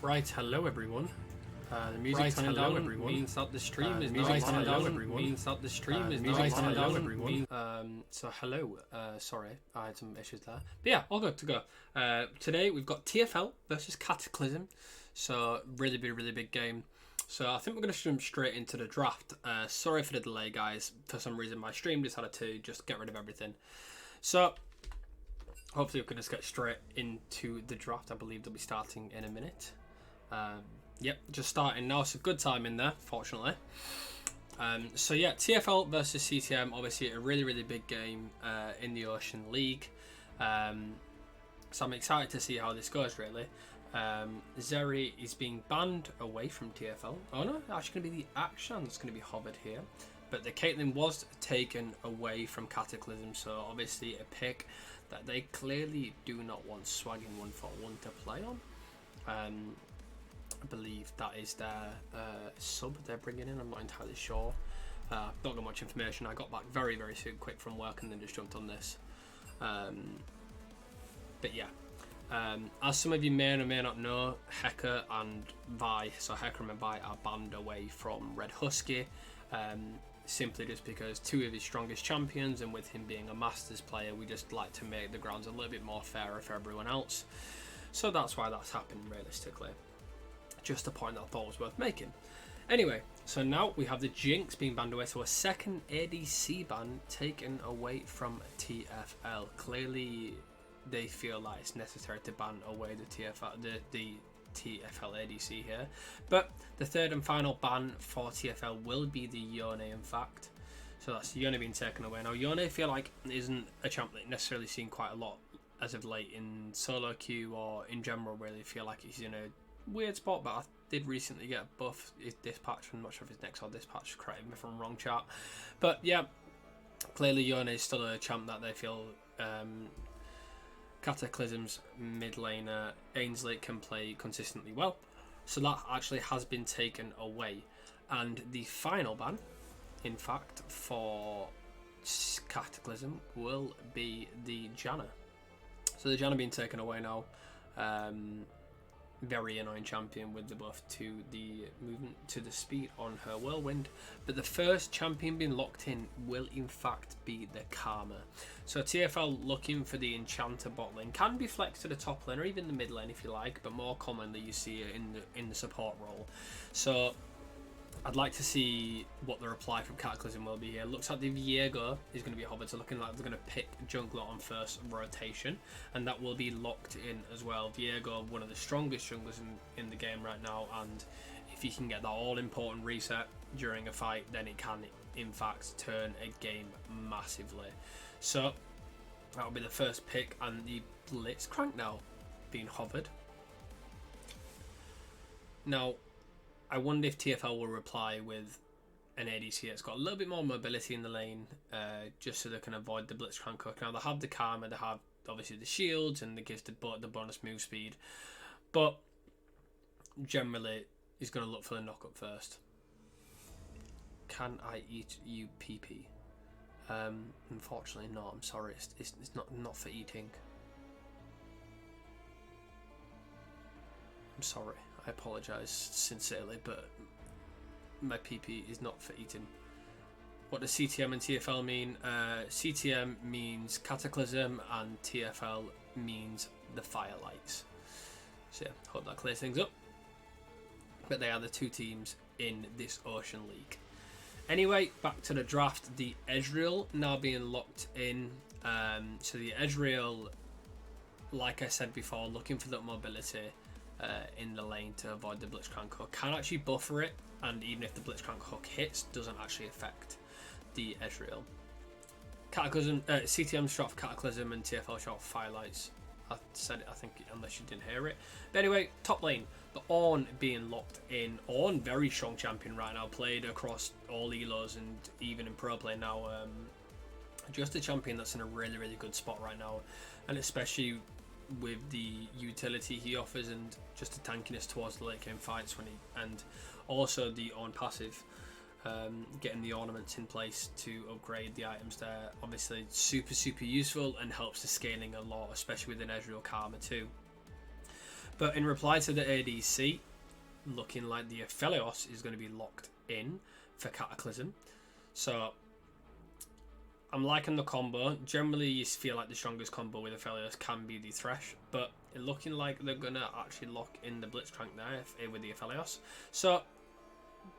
Right, hello everyone. The music turning down means that the stream is now turning down. Everyone means that the stream is now turning down. Everyone. So hello. Sorry, I had some issues there. But yeah, all good to go. Today we've got TFL versus Cataclysm. So really big game. So I think we're going to jump straight into the draft. Sorry for the delay, guys. For some reason, my stream decided to just get rid of everything. So hopefully we can just get straight into the draft. I believe they'll be starting in a minute. Yep, just starting now. It's a good time in there, fortunately. So yeah, TFL versus CTM, obviously a really big game in the Ocean League. So I'm excited to see how this goes, really. Zeri is being banned away from TFL. Oh no, actually going to be the Action that's going to be hovered here. But the Caitlyn was taken away from Cataclysm, so obviously a pick that they clearly do not want Swagging 1-for-1 to play on. I believe that is their sub they're bringing in. I'm not entirely sure. Don't got much information. I got back very soon, quick from work, and then just jumped on this. But yeah, as some of you may or may not know, Heka and Vi, so Heka and Vi are banned away from Red Husky, simply just because two of his strongest champions, and with him being a Masters player, we just like to make the grounds a little bit more fairer for everyone else. So that's why that's happened, realistically. Just a point that I thought was worth making. Anyway, so now we have the Jinx being banned away, so a second ADC ban taken away from TFL. Clearly, they feel like it's necessary to ban away the TFL ADC here. But the third and final ban for TFL will be the Yone, in fact. So that's Yone being taken away. Now, Yone, I feel like, isn't a champ that necessarily seen quite a lot as of late in solo queue or in general. Really feel like he's in a weird spot, but I did recently get a buff. His dispatch, I'm not sure if it's next or dispatch, correct me if I'm wrong, chat. But yeah, clearly Yone is still a champ that they feel Cataclysm's mid laner Ainsley can play consistently well. So that actually has been taken away. And the final ban, in fact, for Cataclysm will be the Janna. So the Janna being taken away now. Very annoying champion with the buff to the movement, to the speed on her Whirlwind. But the first champion being locked in will in fact be the Karma. So TFL looking for the Enchanter bot lane. Can be flexed to the top lane or even the mid lane if you like, but more commonly you see it in the support role. So I'd like to see what the reply from Cataclysm will be here. Looks like the Viego is going to be hovered, so looking like they're going to pick Jungler on first rotation, and that will be locked in as well. Viego, one of the strongest junglers in the game right now, and if he can get that all-important reset during a fight, then it can, in fact, turn a game massively. So that will be the first pick, and the Blitzcrank now being hovered. Now, I wonder if TFL will reply with an ADC that's got a little bit more mobility in the lane, just so they can avoid the Blitzcrank hook. Now, they have the Karma, they have obviously the shields, and it gives the bonus move speed. But generally, he's going to look for the knock-up first. Can I eat you, PP? Unfortunately, no. I'm sorry. It's not for eating. I'm sorry. I apologise sincerely, but my PP is not for eating. What does CTM and TFL mean? CTM means Cataclysm and TFL means the Firelights. So yeah, hope that clears things up. But they are the two teams in this Ocean League. Anyway, back to the draft. The Ezreal now being locked in. So the Ezreal, like I said before, looking for that mobility in the lane to avoid the Blitzcrank hook. Can actually buffer it, and even if the Blitzcrank hook hits, doesn't actually affect the Ezreal. Cataclysm, CTM shot for Cataclysm and TFL shot for Firelights. I said it, I think, unless you didn't hear it. But anyway, top lane, the Ornn being locked in. Ornn, very strong champion right now, played across all elos and even in pro play now. Just a champion that's in a really good spot right now, and especially with the utility he offers and just the tankiness towards the late game fights and also the on passive, getting the ornaments in place to upgrade the items there, obviously super useful and helps the scaling a lot, especially with an Ezreal Karma too. But in reply to the ADC, looking like the Aphelios is going to be locked in for Cataclysm. So I'm liking the combo. Generally, you feel like the strongest combo with Aphelios can be the Thresh, but it looking like they're going to actually lock in the Blitzcrank there with the Aphelios. So,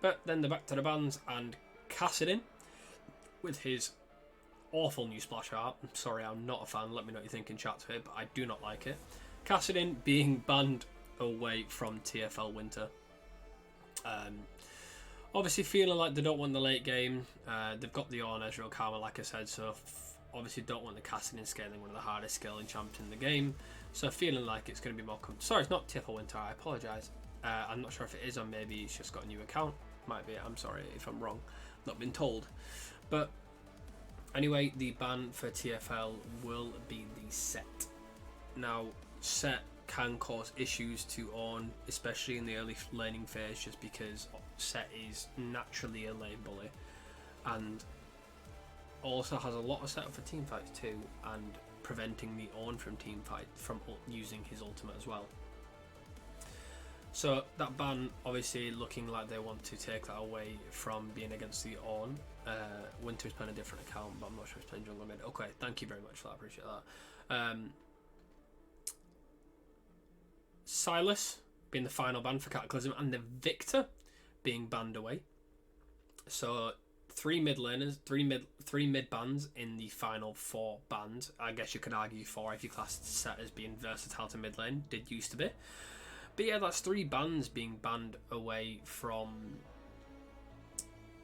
but then they're back to the bans, and Kassadin with his awful new splash art. I'm sorry, I'm not a fan. Let me know what you think in chat to it, but I do not like it. Kassadin being banned away from TFL Winter. Obviously feeling like they don't want the late game. They've got the Ornn Ezreal Karma, like I said, so obviously don't want the Kassadin scaling, one of the hardest scaling champs in the game. So feeling like it's going to be more... Sorry, it's not TFL Winter, I apologise. I'm not sure if it is, or maybe it's just got a new account. Might be, I'm sorry if I'm wrong. Not been told. But anyway, the ban for TFL will be the Set. Now, Set can cause issues to Ornn, especially in the early laning phase, just because Set is naturally a lane bully, and also has a lot of setup for teamfights too, and preventing the Ornn from teamfight from using his ultimate as well. So that ban obviously looking like they want to take that away from being against the Ornn. Winter's playing a different account, but I'm not sure he's playing jungle mid. Okay, thank you very much for that, I appreciate that. Silas being the final ban for Cataclysm, and the Victor being banned away. So 3 mid laners, 3 mid bans in the final 4 bans. I guess you could argue 4 if you classed Set as being versatile to mid lane. Did used to be. But yeah, that's 3 bans being banned away from...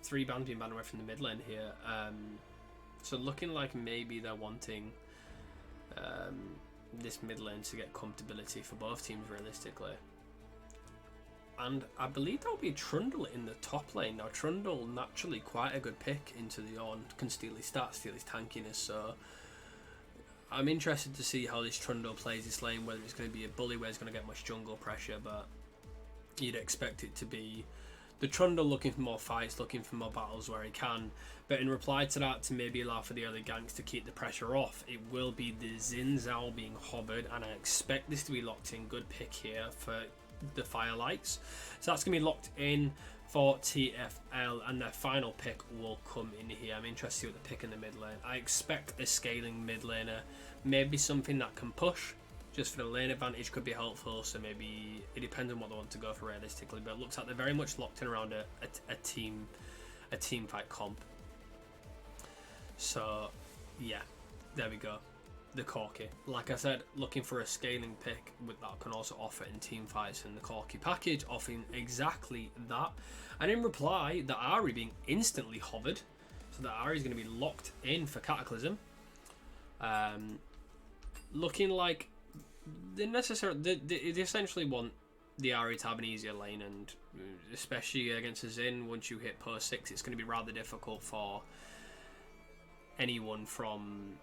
3 bans being banned away from the mid lane here. So looking like maybe they're wanting this mid lane to get comfortability for both teams realistically. And I believe there'll be Trundle in the top lane. Now Trundle, naturally quite a good pick into the Ornn, can steal his stats, steal his tankiness, so I'm interested to see how this Trundle plays this lane, whether it's going to be a bully where it's going to get much jungle pressure, but you'd expect it to be the Trundle looking for more fights, looking for more battles where he can. But in reply to that, to maybe allow for the early ganks to keep the pressure off, it will be the Xin Zhao being hovered, and I expect this to be locked in. Good pick here for the Firelights. So that's going to be locked in for TFL, and their final pick will come in here. I'm interested to see what they pick in the mid lane. I expect a scaling mid laner, maybe something that can push, just for the lane advantage could be helpful, so maybe it depends on what they want to go for realistically, but it looks like they're very much locked in around a team fight comp. So yeah, there we go. The Corki, like I said, looking for a scaling pick with that can also offer in team fights, and the Corki package offering exactly that. And in reply, the Ahri being instantly hovered, so the Ahri is going to be locked in for Cataclysm. Looking like they essentially want the Ahri to have an easier lane, and especially against a Xin, once you hit post 6, it's going to be rather difficult for anyone from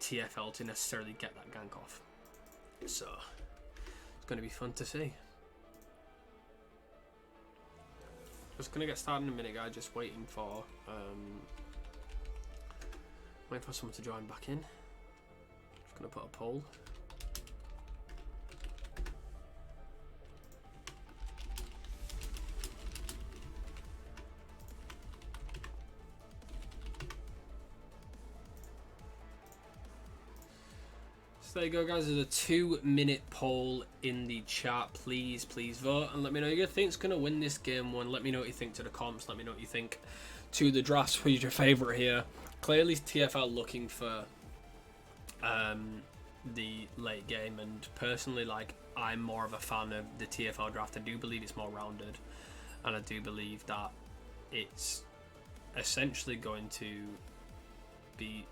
TFL to necessarily get that gank off. So it's going to be fun to see. Just going to get started in a minute, guys. Just waiting for someone to join back in. Just going to put a poll. There you go, guys. There's a 2-minute poll in the chat. Please vote and let me know who you think's going to win this game one. Let me know what you think to the comps. Let me know what you think to the drafts. Who's your favourite here? Clearly TFL looking for the late game, and personally, like, I'm more of a fan of the TFL draft. I do believe it's more rounded, and I do believe that it's essentially going to be,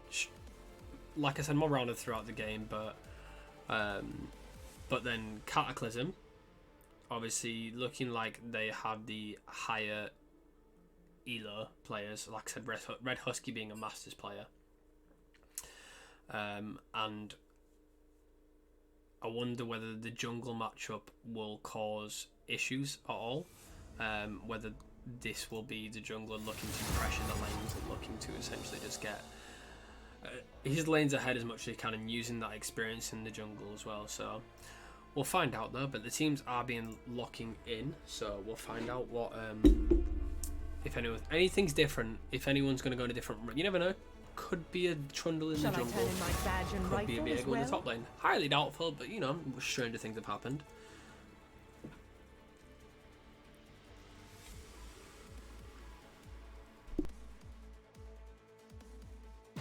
like I said, more rounded throughout the game, but then Cataclysm, obviously looking like they have the higher elo players. Like I said, Red Husky being a Masters player, and I wonder whether the jungle matchup will cause issues at all. Whether this will be the jungler looking to pressure the lanes and looking to essentially just get his lane's ahead as much as he can and using that experience in the jungle as well. So we'll find out though. But the teams are being locking in, so we'll find out what if anything's different. If anyone's going to go in a different, you never know. Could be a Trundle in the jungle. Could be a Viego in the top lane. Highly doubtful, but you know, stranger things have happened.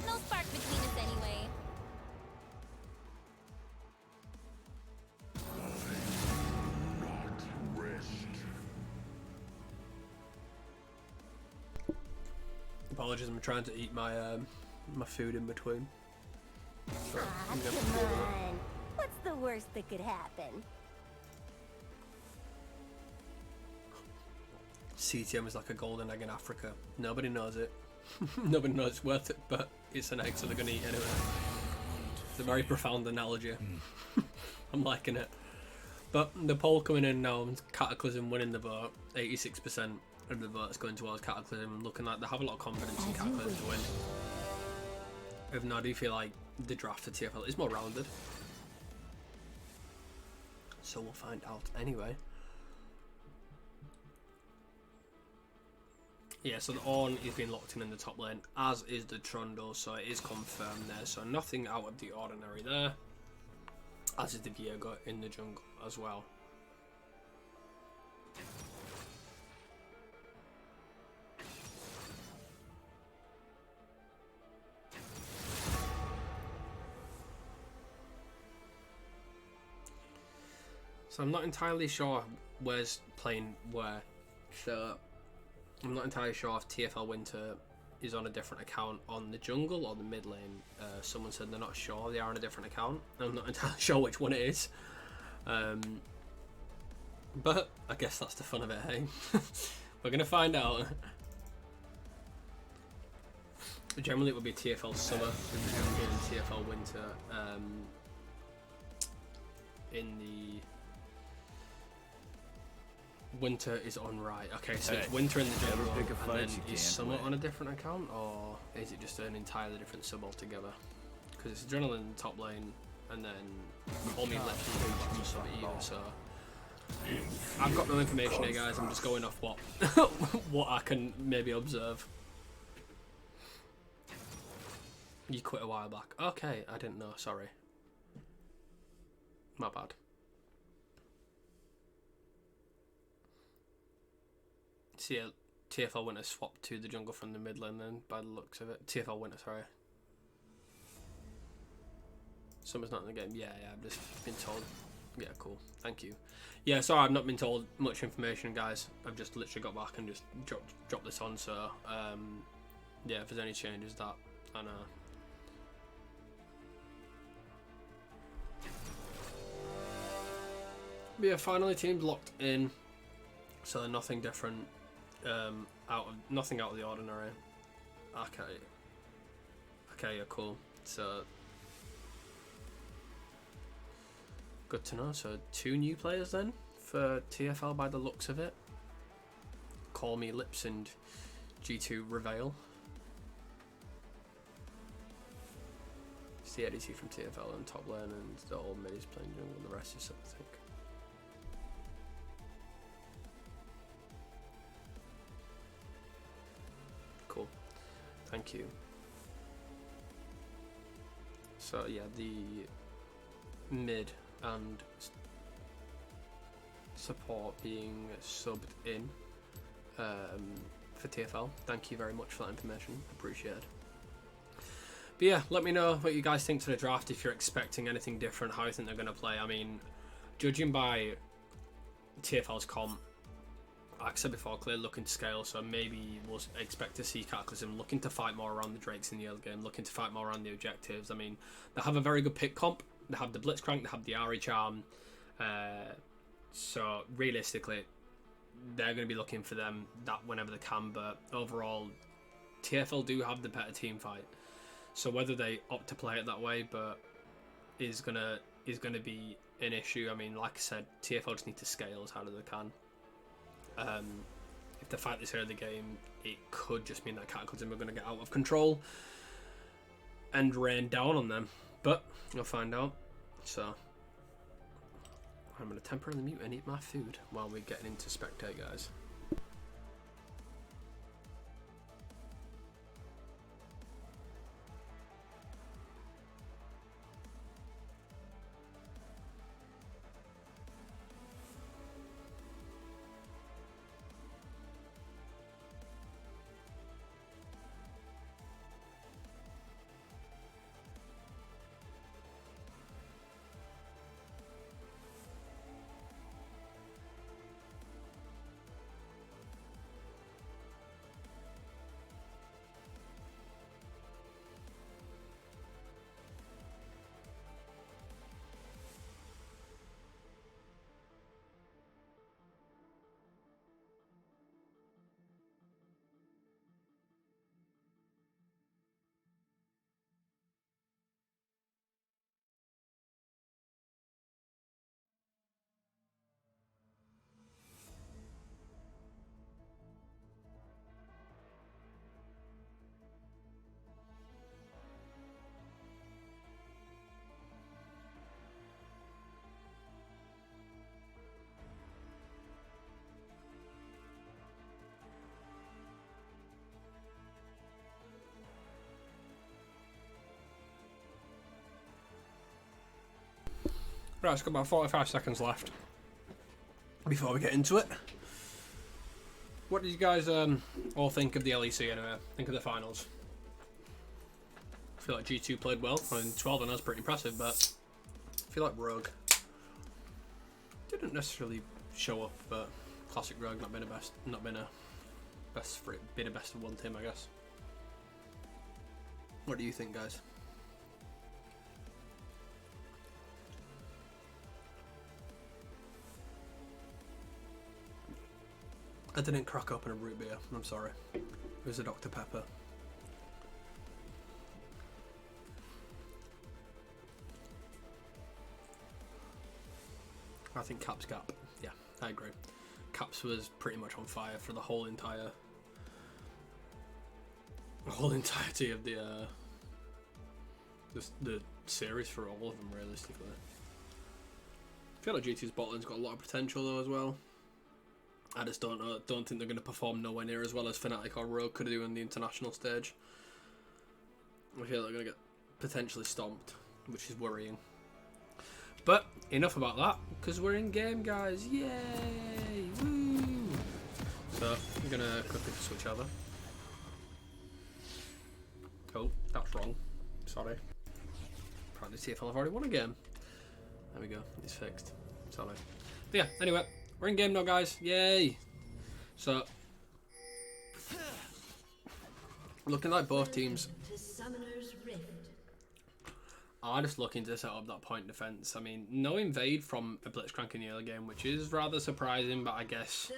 No spark between us anyway. Apologies, I'm trying to eat my my food in between. So, come on. What's the worst that could happen? CTM is like a golden egg in Africa. Nobody knows it. Nobody knows it's worth it, but it's an egg, so they're gonna eat anyway. It's a very profound analogy. I'm liking it. But the poll coming in now, Cataclysm winning the vote. 86% of the votes going towards Cataclysm, looking like they have a lot of confidence in Cataclysm to win. Even though I do feel like the draft for TFL is more rounded. So we'll find out anyway. Yeah, so the Ornn is being locked in the top lane, as is the Trundle, so it is confirmed there. So nothing out of the ordinary there, as is the Viego in the jungle as well. So I'm not entirely sure where's playing where. So I'm not entirely sure if TFL Winter is on a different account on the jungle or the mid lane. Someone said they're not sure they are on a different account. I'm not entirely sure which one it is. But I guess that's the fun of it, hey? We're going to find out. Generally it would be TFL Summer in the jungle and TFL Winter in the... Winter is on right. Okay, so it's Winter in the jungle, and then is Summer on a different account, or is it just an entirely different sub altogether? Because it's Adrenaline in the top lane, and then all me left and sub either, so... I've got no information here, guys. I'm just going off what what I can maybe observe. You quit a while back. Okay, I didn't know. Sorry. My bad. See, TFL Winter swapped to the jungle from the mid lane then, by the looks of it. TFL Winter, sorry. Summer's not in the game. Yeah, I've just been told. Yeah, cool. Thank you. Yeah, sorry, I've not been told much information, guys. I've just literally got back and just dropped this on, so, yeah, if there's any changes, that, I know. But yeah, finally teams locked in, so nothing different. Nothing out of the ordinary. Okay, yeah, cool. So good to know. So 2 new players then for TFL by the looks of it. Call me Lips and G2 Reveal. It's the ADC from TFL and top lane, and the old mid is playing jungle, and the rest is something. Cool, thank you. So yeah, the mid and support being subbed in for TFL. Thank you very much for that information, appreciated. But yeah, let me know what you guys think to the draft, if you're expecting anything different, how you think they're going to play. I mean, judging by TFL's comp, like I said before, clearly looking to scale, so maybe we'll expect to see Cataclysm looking to fight more around the Drakes in the early game, looking to fight more around the objectives. I mean, they have a very good pick comp. They have the Blitzcrank, they have the Ari Charm. So realistically, they're going to be looking for them that whenever they can. But overall, TFL do have the better team fight. So whether they opt to play it that way, but is gonna be an issue. I mean, like I said, TFL just need to scale as hard as they can. If they fight this early game, it could just mean that Cataclysm are going to get out of control. end rain down on them, but you'll find out. So I'm going to temporarily mute and eat my food while we're getting into spectate, guys. Right, it's got about 45 seconds left before we get into it. What did you guys all think of the LEC anyway? Think of the finals? I feel like G2 played well. I mean, 12 on us pretty impressive, but I feel like Rogue didn't necessarily show up. But classic Rogue not been a best for it, been a best of one team, I guess. What do you think, guys? I didn't crack open a root beer, I'm sorry. It was a Dr. Pepper. I think Caps Gap. Yeah, I agree. Caps was pretty much on fire for the whole entirety of the series for all of them, realistically. I feel like GT's bot lane's got a lot of potential though as well. I just don't think they're going to perform nowhere near as well as Fnatic or Rogue could do on the international stage. I feel like they're going to get potentially stomped, which is worrying. But enough about that, because we're in game, guys. Yay! Woo! So I'm going to quickly switch over. Oh, that's wrong. Sorry. Apparently TFL have already won a game. There we go. It's fixed. Sorry. But yeah, anyway. We're in game now, guys. Yay! So, looking like both teams are just looking to set up that point defense. I mean, no invade from a Blitzcrank in the early game, which is rather surprising, but I guess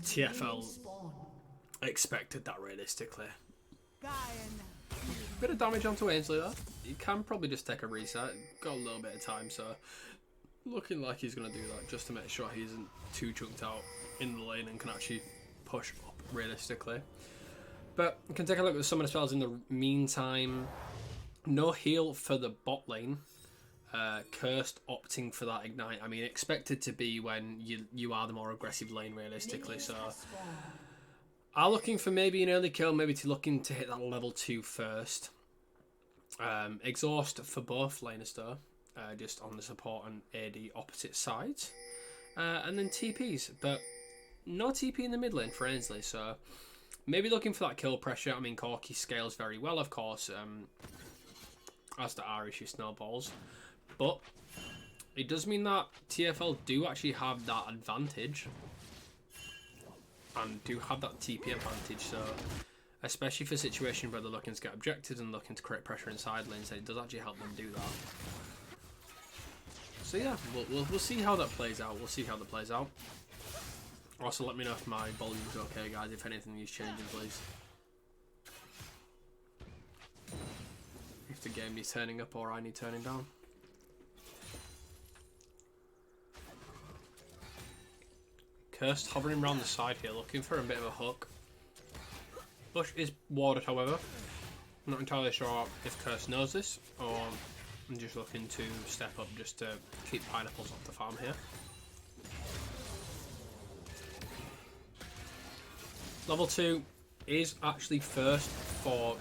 TFL expected that realistically. Bit of damage onto Ainsley though. He can probably just take a reset. Got a little bit of time, so looking like he's going to do that just to make sure he isn't too chunked out in the lane and can actually push up realistically. But you can take a look at some of the spells in the meantime. No heal for the bot lane. Cursed opting for that ignite. I mean, expected to be when you are the more aggressive lane realistically. So are looking for maybe an early kill, maybe looking to hit that level 2 first. Exhaust for both laners though. Just on the support and AD opposite sides. And then TPs, but no TP in the mid lane for Ainsley, so maybe looking for that kill pressure. I mean, Corki scales very well, of course, as the R issue snowballs, but it does mean that TFL do actually have that advantage and do have that TP advantage, so especially for a situation where they're looking to get objectives and looking to create pressure in side lanes, it does actually help them do that. So yeah, we'll see how that plays out. We'll see how that plays out. Also, let me know if my volume's okay, guys. If anything needs changing, please. If the game needs turning up or I need turning down. Cursed hovering around the side here, looking for a bit of a hook. Bush is warded, however. Not entirely sure if Curse knows this, or I'm just looking to step up just to keep pineapples off the farm here. Level 2 is actually first for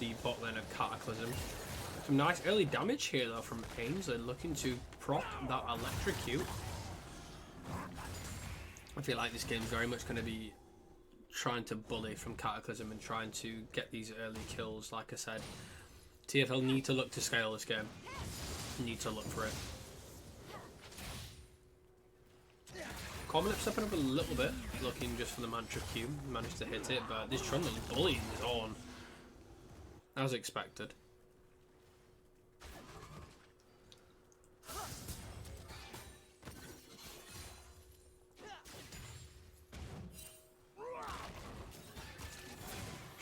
the bot lane of Cataclysm. Some nice early damage here though from Ainsley, looking to proc that electrocute. I feel like this game's very much going to be trying to bully from Cataclysm and trying to get these early kills. Like I said, TFL need to look to scale this game. Need to look for it. Common stepping up a little bit, looking just for the Mantra Q. Managed to hit it, but this Trundle is bullying his own, as expected.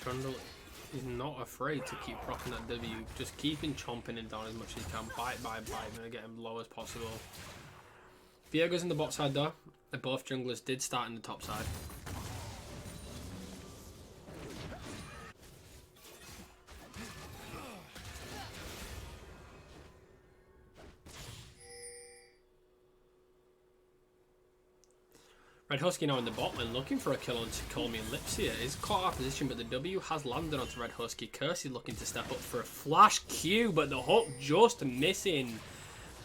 Trundle is not afraid to keep rocking that W, just keeping chomping him down as much as he can, bite by bite, and get him low as possible. Viego's in the bot side though. Both junglers did start in the top side. Red Husky now in the bot lane, looking for a kill on Call Me Lips here. Is caught out of position, but the W has landed onto Red Husky. Kersey looking to step up for a flash Q, but the hook just missing.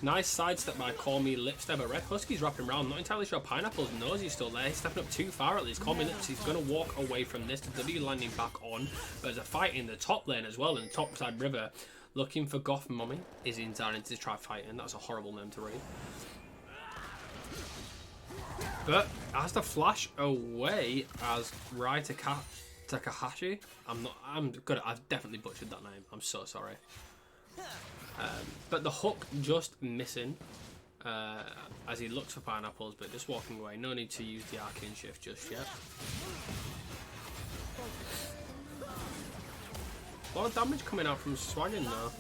Nice sidestep by Call Me Lips there, but Red Husky's wrapping around. Not entirely sure Pineapple's knows he's still there. He's stepping up too far at least. Call Me Lips, he's going to walk away from this. The W landing back on, but there's a fight in the top lane as well, in the top side river. Looking for Goth Mummy is in Zarin to try fighting. That's a horrible name to read. But has to flash away as Rai Takahashi. I've definitely butchered that name. I'm so sorry. But the hook just missing as he looks for pineapples, but just walking away. No need to use the arcane shift just yet. A lot of damage coming out from Swaggin now.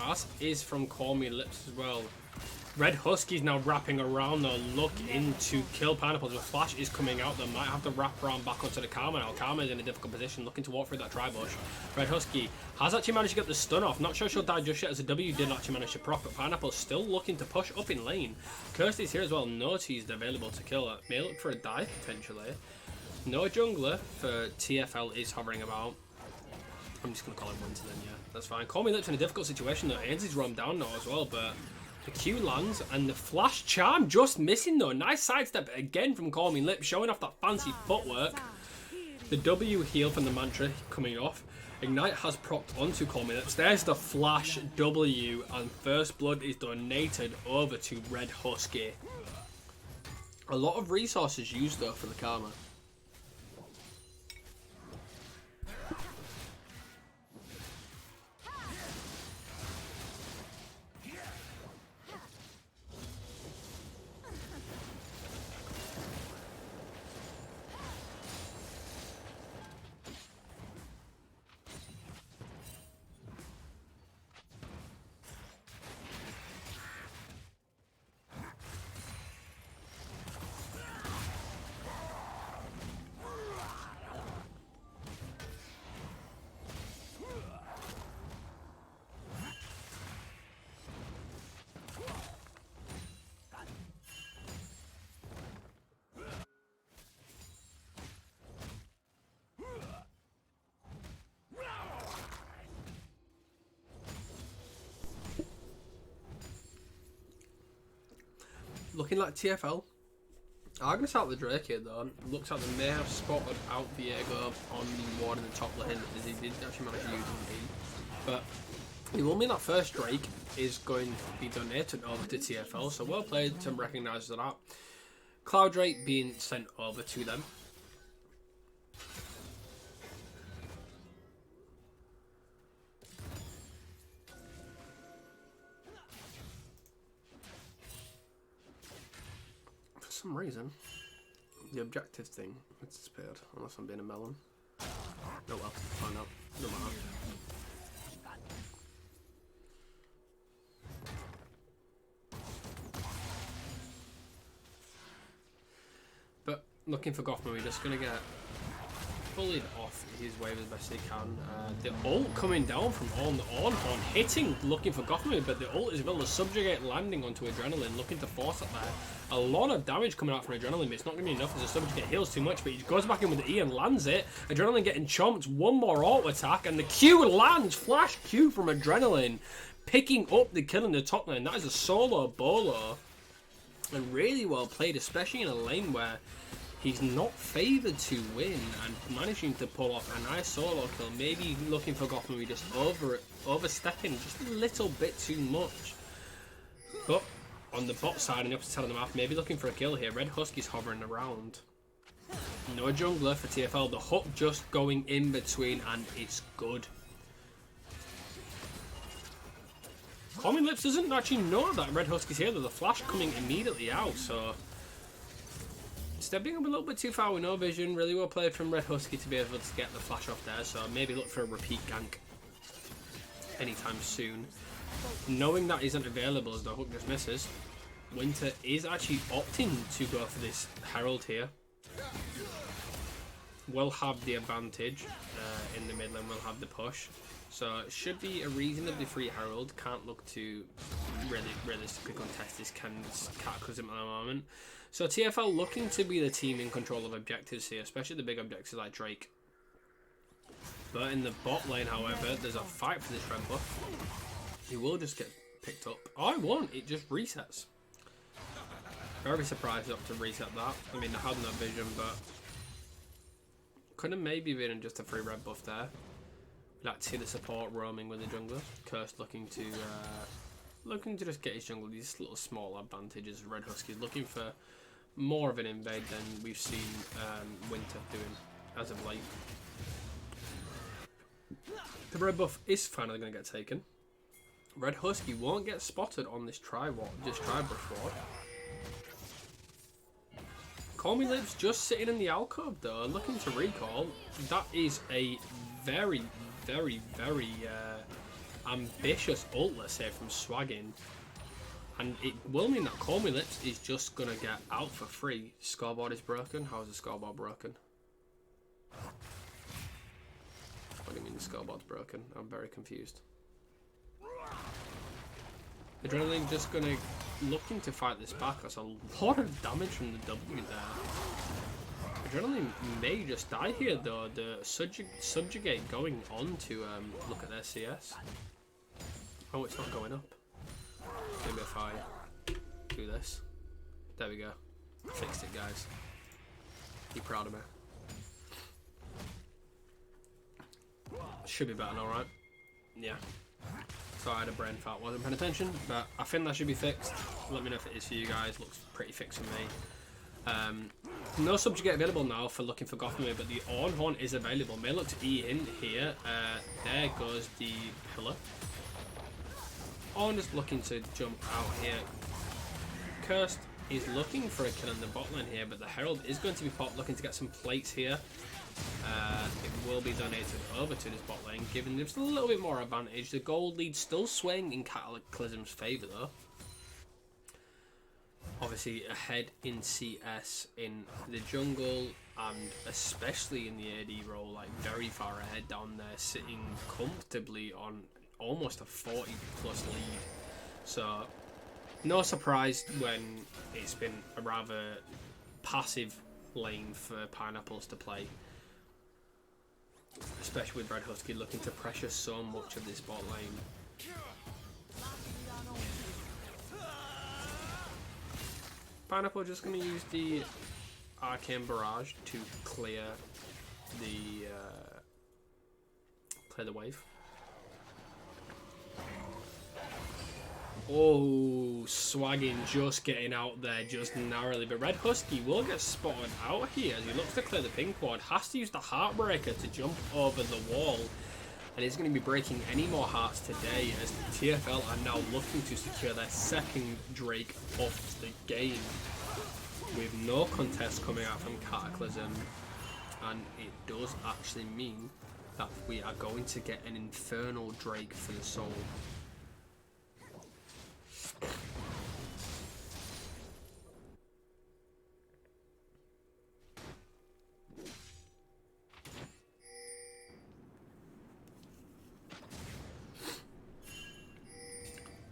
As is from Call Me Lips as well. Red Husky's now wrapping around though, looking to kill Pineapples. The flash is coming out, they might have to wrap around back onto the Karma now. Karma is in a difficult position, looking to walk through that tri-bush. Red Husky has actually managed to get the stun off. Not sure she'll die just yet as the W did actually manage to proc, but Pineapple's still looking to push up in lane. Kirsty's here as well, knows he's available to kill her. May look for a dive potentially. No jungler for TFL is hovering about. I'm just going to call him Winter then, yeah. That's fine. Call Me Lips in a difficult situation though. Ainsley's run down now as well, but the Q lands, and the flash charm just missing though. Nice sidestep again from Call Me Lips, showing off that fancy footwork. The W heal from the Mantra coming off. Ignite has procced onto Call Me Lips. There's the flash W, and First Blood is donated over to Red Husky. A lot of resources used though for the Karma. Looking like TFL. I'm going to start with Drake here though. Looks like they may have spotted out Viego on the ward in the top lane, as he did actually manage to use him. But it will mean that first Drake is going to be donated over to TFL, so well played to recognise that. Cloud Drake being sent over to them. For some reason, the objective thing has disappeared, unless I'm being a melon. Oh well, find out. No matter. But looking for Gotham, we're just gonna get bullied off his wave as best he can. The ult coming down from on hitting, looking for Gotham, but the ult is well, the subjugate landing onto Adrenaline, looking to force it there. A lot of damage coming out from Adrenaline, but it's not going to be enough as the subjugate heals too much, but he goes back in with the E and lands it. Adrenaline getting chomped, one more auto attack, and the Q lands, flash Q from Adrenaline, picking up the kill in the top lane. That is a solo bolo, and really well played, especially in a lane where he's not favoured to win, and managing to pull off a nice solo kill. Maybe looking for Gotham, just overstepping just a little bit too much. But on the bot side and the opposite side of the map, maybe looking for a kill here. Red Husky's hovering around. No jungler for TFL. The hook just going in between, and it's good. Calming Lips doesn't actually know that Red Husky's here. There's a flash coming immediately out, so stepping up a little bit too far with no vision. Really well played from Red Husky to be able to get the flash off there, so maybe look for a repeat gank anytime soon. Knowing that isn't available as the hook just misses, Winter is actually opting to go for this Herald here. Will have the advantage in the mid lane, will have the push. So it should be a reasonably free Herald. Can't look to really realistically contest this Cataclysm at the moment. So TFL looking to be the team in control of objectives here, especially the big objectives like Drake. But in the bot lane, however, there's a fight for this red buff. He will just get picked up. Oh, I won! It just resets. Very surprised not to reset that. I mean, I had no vision, but could have maybe been just a free red buff there. Like to see the support roaming with the jungler. Cursed looking to just get his jungle these little small advantages. Red Husky looking for more of an invade than we've seen Winter doing as of late. The red buff is finally going to get taken. Red Husky won't get spotted on this try brush ward. Call Me Lips just sitting in the alcove though, looking to recall. That is a very ambitious ult, let's say, from Swaggin. And it will mean that Call Me Lips is just going to get out for free. Scoreboard is broken. How is the scoreboard broken? What do you mean the scoreboard's broken? I'm very confused. Adrenaline just going to looking to fight this back. That's a lot of damage from the W there. Adrenaline may just die here though. The subjugate going on to look at their CS. Oh, it's not going up. Maybe if I do this. There we go. Fixed it, guys. Be proud of me. Should be better now, right? Yeah. So I had a brain fart, wasn't paying attention, but I think that should be fixed. Let me know if it is for you guys. Looks pretty fixed for me. No subjugate available now for looking for Gotham, but the Ornhorn is available. May look to E in here. There goes the pillar. Ornn just looking to jump out here. Cursed is looking for a kill in the bot lane here, but the Herald is going to be popped, looking to get some plates here. It will be donated over to this bot lane, giving them just a little bit more advantage. The gold lead still swaying in Cataclysm's favour though. Obviously ahead in CS in the jungle, and especially in the AD role, like very far ahead down there, sitting comfortably on almost a 40+ lead. So no surprise when it's been a rather passive lane for Pineapples to play, especially with Red Husky looking to pressure so much of this bot lane. Pineapple just going to use the Arcane Barrage to clear the wave. Oh, Swaggin just getting out there just narrowly, but Red Husky will get spotted out here as he looks to clear the pink ward. Has to use the Heartbreaker to jump over the wall, and he's going to be breaking any more hearts today as TFL are now looking to secure their second Drake of the game with no contest coming out from Cataclysm, and it does actually mean that we are going to get an Infernal Drake for the soul.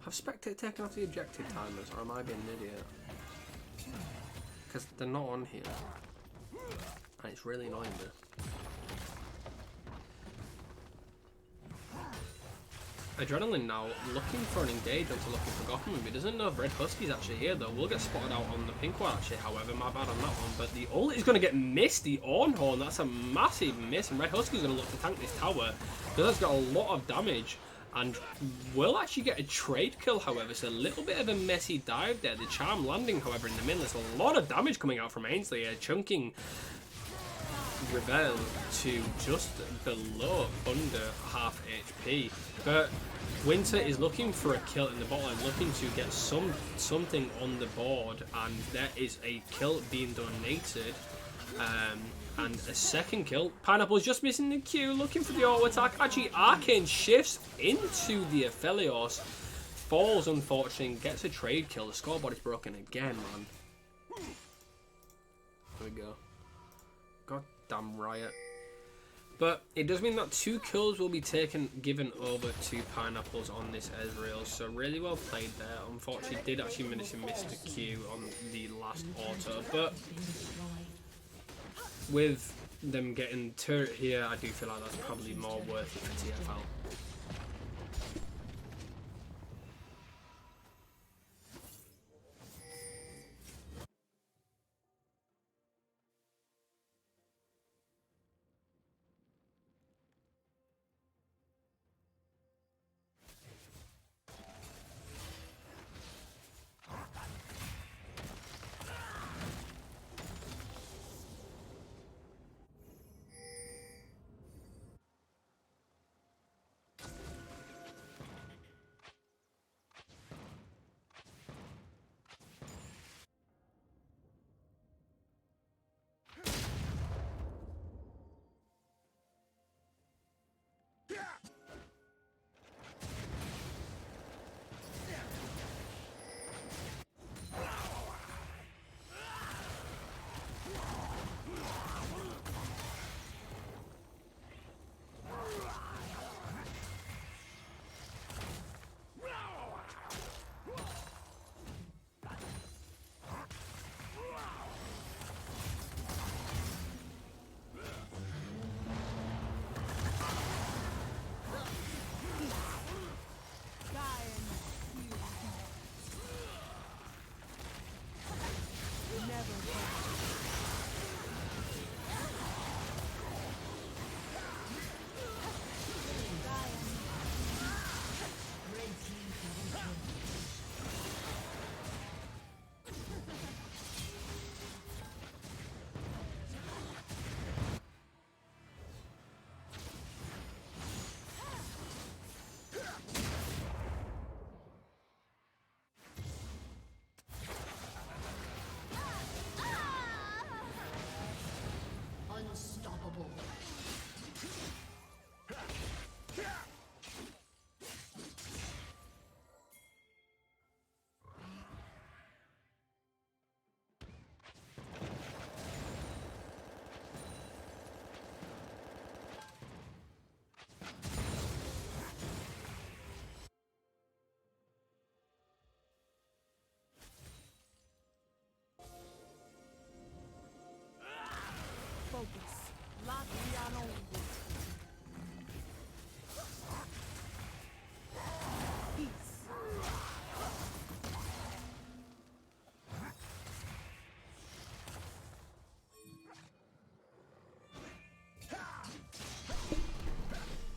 Have Spectate taken off the objective timers, or am I being an idiot? Because they're not on here. And it's really annoying me. Adrenaline now looking for an engage onto looking for Gotham. He doesn't know if Red Husky's actually here though. We'll get spotted out on the pink one actually, however, my bad on that one. But the ult is going to get missed, the Ornhorn, that's a massive miss. And Red Husky's going to look to tank this tower. Because that's got a lot of damage. And will actually get a trade kill, however. It's a little bit of a messy dive there. The charm landing, however, in the middle. There's a lot of damage coming out from Ainsley. Chunking Rebel to just below under half HP. But Winter is looking for a kill in the bottom line, looking to get something on the board, and there is a kill being donated. And a second kill. Pineapple's just missing the Q, looking for the auto attack. Actually, Arcane shifts into the Aphelios, falls unfortunately, and gets a trade kill. The scoreboard is broken again, man. There we go. God damn Riot. But it does mean that 2 kills will be given over to Pineapples on this Ezreal. So really well played there. Unfortunately, did actually manage to miss the Q on the last auto, but with them getting turret here, I do feel like that's probably more worth it for TFL.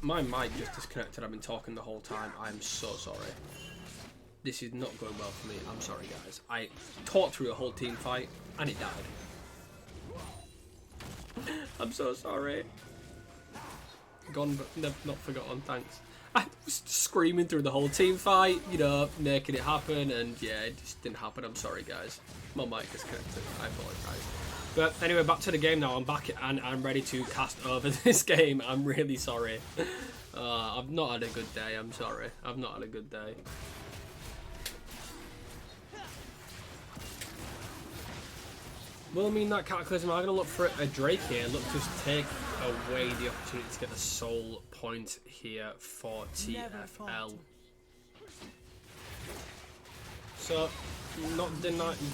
My mic just disconnected. I've been talking the whole time. I'm so sorry. This is not going well for me. I'm sorry, guys. I talked through a whole team fight and it died. I'm so sorry. Gone but not forgotten, thanks. I was screaming through the whole team fight, you know, making it happen, and yeah, it just didn't happen. I'm sorry, guys. My mic disconnected. I apologise. But anyway, back to the game now. I'm back and I'm ready to cast over this game. I'm really sorry. I've not had a good day. I'm sorry. I've not had a good day. Will mean that Cataclysm are going to look for a Drake here. Look to take away the opportunity to get the soul point here for TFL. So,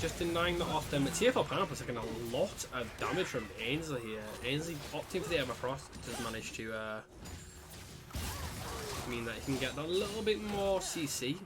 just denying that off them. But TFL Pineapple's taking a lot of damage from Ainsley here. Ainsley opting for the Everfrost does manage to mean that he can get that little bit more CC.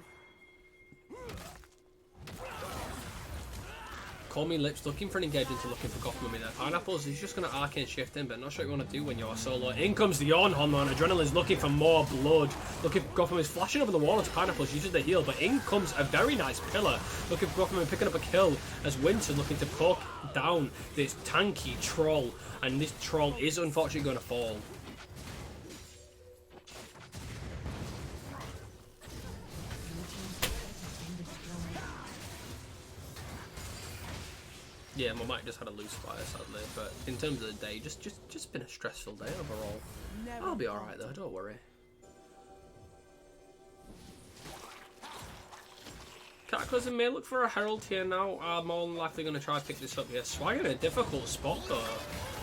Call Me Lips looking for an engage into looking for Goth Mummy there. Pineapples, he's just going to arcane shift in, but not sure what you want to do when you're solo. In comes the Yawn Hormone. Adrenaline's looking for more blood. Looking for Goth Mummy's flashing over the wall onto Pineapples, uses the heal, but in comes a very nice pillar. Looking for Goth Mummy picking up a kill as Winter's looking to poke down this tanky troll, and this troll is unfortunately going to fall. Yeah, my mic just had a loose fire sadly, but in terms of the day, just been a stressful day overall. I'll be alright though, don't worry. Cataclysm may look for a Herald here now. I'm more than likely going to try to pick this up here. Swag in a difficult spot though.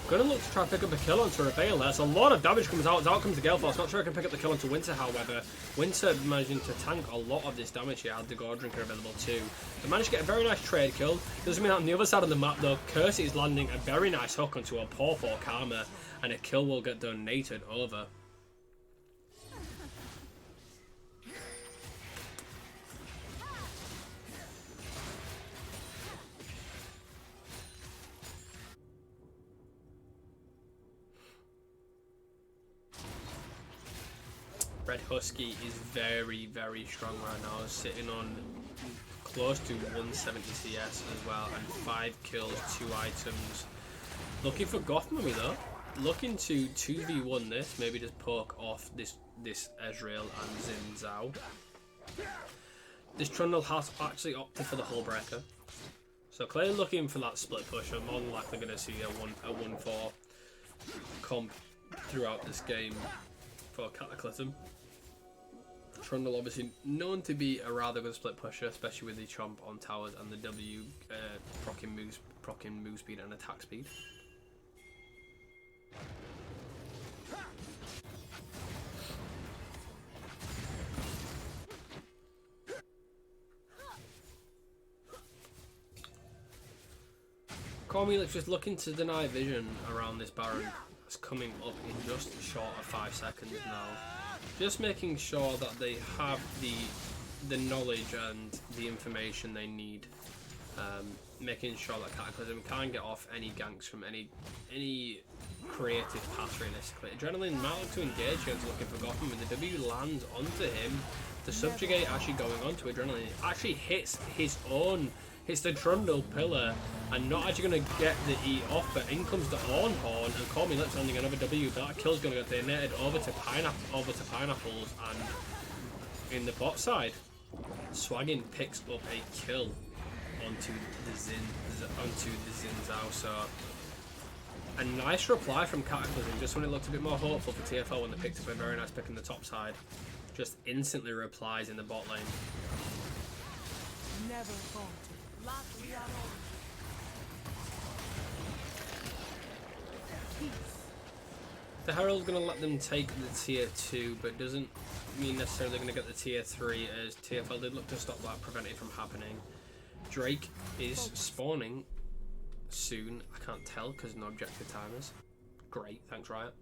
Going to look to try to pick up a kill onto Reveal. There's a lot of damage comes out. Out comes the Gale Force. Not sure I can pick up the kill onto Winter, however. Winter managing to tank a lot of this damage here. Had the Gore Drinker available too. They managed to get a very nice trade kill. Doesn't mean that on the other side of the map though, Kersey is landing a very nice hook onto a poor 4 Karma, and a kill will get donated over. Red Husky is very, very strong right now, sitting on close to 170 CS as well, and 5 kills, 2 items. Looking for Goth Mummy though, looking to 2v1 this, maybe just poke off this Ezreal and Xin Zhao. This Trundle has actually opted for the Hull Breaker, so clearly looking for that split push. I'm more than likely going to see a 1-4 comp throughout this game for Cataclysm. Trundle obviously known to be a rather good split pusher, especially with the Chomp on towers and the W proccing move speed and attack speed. Cormulix just looking to deny vision around this Baron. It's coming up in just short of 5 seconds now. Just making sure that they have the knowledge and the information they need. Making sure that Cataclysm can get off any ganks from any creative pass realistically. Adrenaline might look to engage here, looking for Gotham, and the W lands onto him. The subjugate actually going onto Adrenaline. It actually hits the Trundle pillar and not actually going to get the E off, but in comes the Horn, and Call Me Lips landing another W. That kill's going to get donated over to Pineapples, and in the bot side, Swaggin picks up a kill onto the Xin Zhao. So a nice reply from Cataclysm, just when it looked a bit more hopeful for TFL when they picked up a very nice pick in the top side. Just instantly replies in the bot lane. Never falter. The Herald's going to let them take the tier 2, but doesn't mean necessarily going to get the tier 3, as TFL did look to stop that, prevent it from happening. Drake is spawning soon. I can't tell because no objective timers. Great, thanks Riot.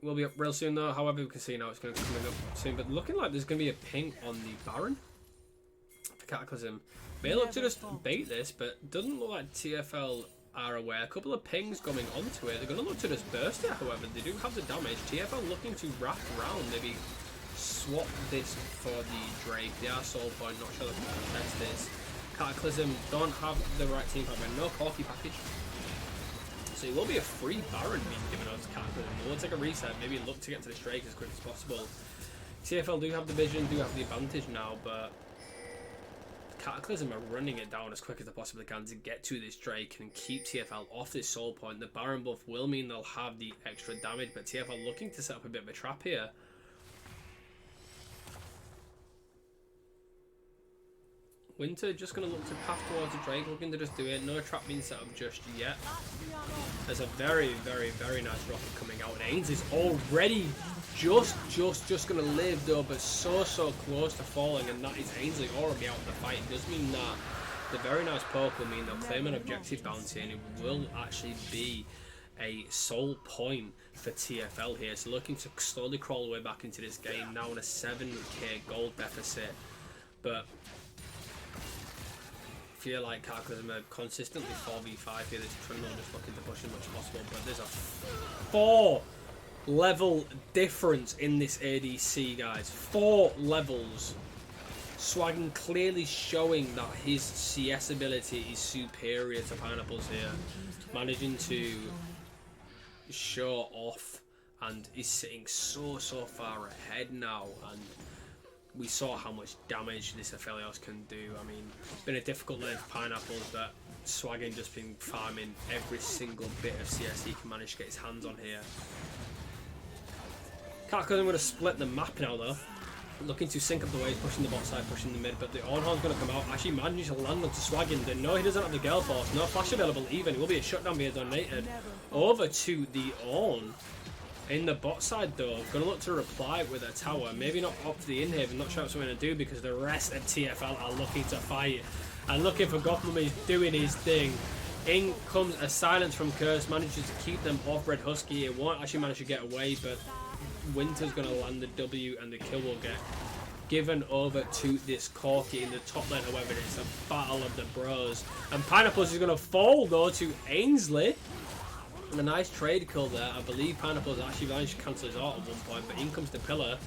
We'll be up real soon though, however we can see now it's going to be coming up soon, but looking like there's going to be a ping on the Baron. Cataclysm may look to just bait this, but doesn't look like TFL are aware. A couple of pings going onto it. They're going to look to just burst it, however. They do have the damage. TFL looking to wrap around, maybe swap this for the Drake. They are soul point, not sure they can contest this. Cataclysm don't have the right team package, no Corky package. So it will be a free Baron being given out to Cataclysm. We'll take a reset, maybe look to get to this Drake as quick as possible. TFL do have the vision, do have the advantage now, but Cataclysm are running it down as quick as they possibly can to get to this Drake and keep TFL off this soul point. The Baron buff will mean they'll have the extra damage, but TFL looking to set up a bit of a trap here. Winter just going to look to path towards the Drake, looking to just do it. No trap being set up just yet. There's a very, very, very nice rocket coming out, and Ains is already just going to live though, but so close to falling, and that is Ainsley already out of the fight. It does mean that the very nice poke will mean they'll claim an objective bounty, and it will actually be a sole point for TFL here. So looking to slowly crawl away back into this game, now in a 7k gold deficit. But I feel like Cataclysm are consistently 4v5 here. This Trundle just looking to push as much as possible, but there's a 4 level difference in this ADC, guys. 4 levels. Swaggin clearly showing that his CS ability is superior to Pineapple's here. Managing to show off, and is sitting so far ahead now, and we saw how much damage this Aphelios can do. I mean, it's been a difficult lane for Pineapples, but Swaggin just been farming every single bit of CS he can manage to get his hands on here. Cataclysm going to split the map now though. Looking to sync up the waves, pushing the bot side, pushing the mid, but the Ornhorn's going to come out. Actually manages to land onto Swaggin. No, he doesn't have the Gale Force. No flash available even. It will be a shutdown being donated. Over to the Orn. In the bot side though, going to look to reply with a tower. Maybe not opt the inhib. I'm not sure what something to do because the rest of TFL are looking to fight. And looking for Gotham is doing his thing. In comes a silence from Curse. Manages to keep them off Red Husky. It won't actually manage to get away, but Winter's going to land the W, and the kill will get given over to this Corki in the top lane. However, it's a battle of the bros, and Pineapples is going to fall though to Ainsley, and a nice trade kill there. I believe Pineapples actually managed to cancel his ult at one point, but in comes the pillar,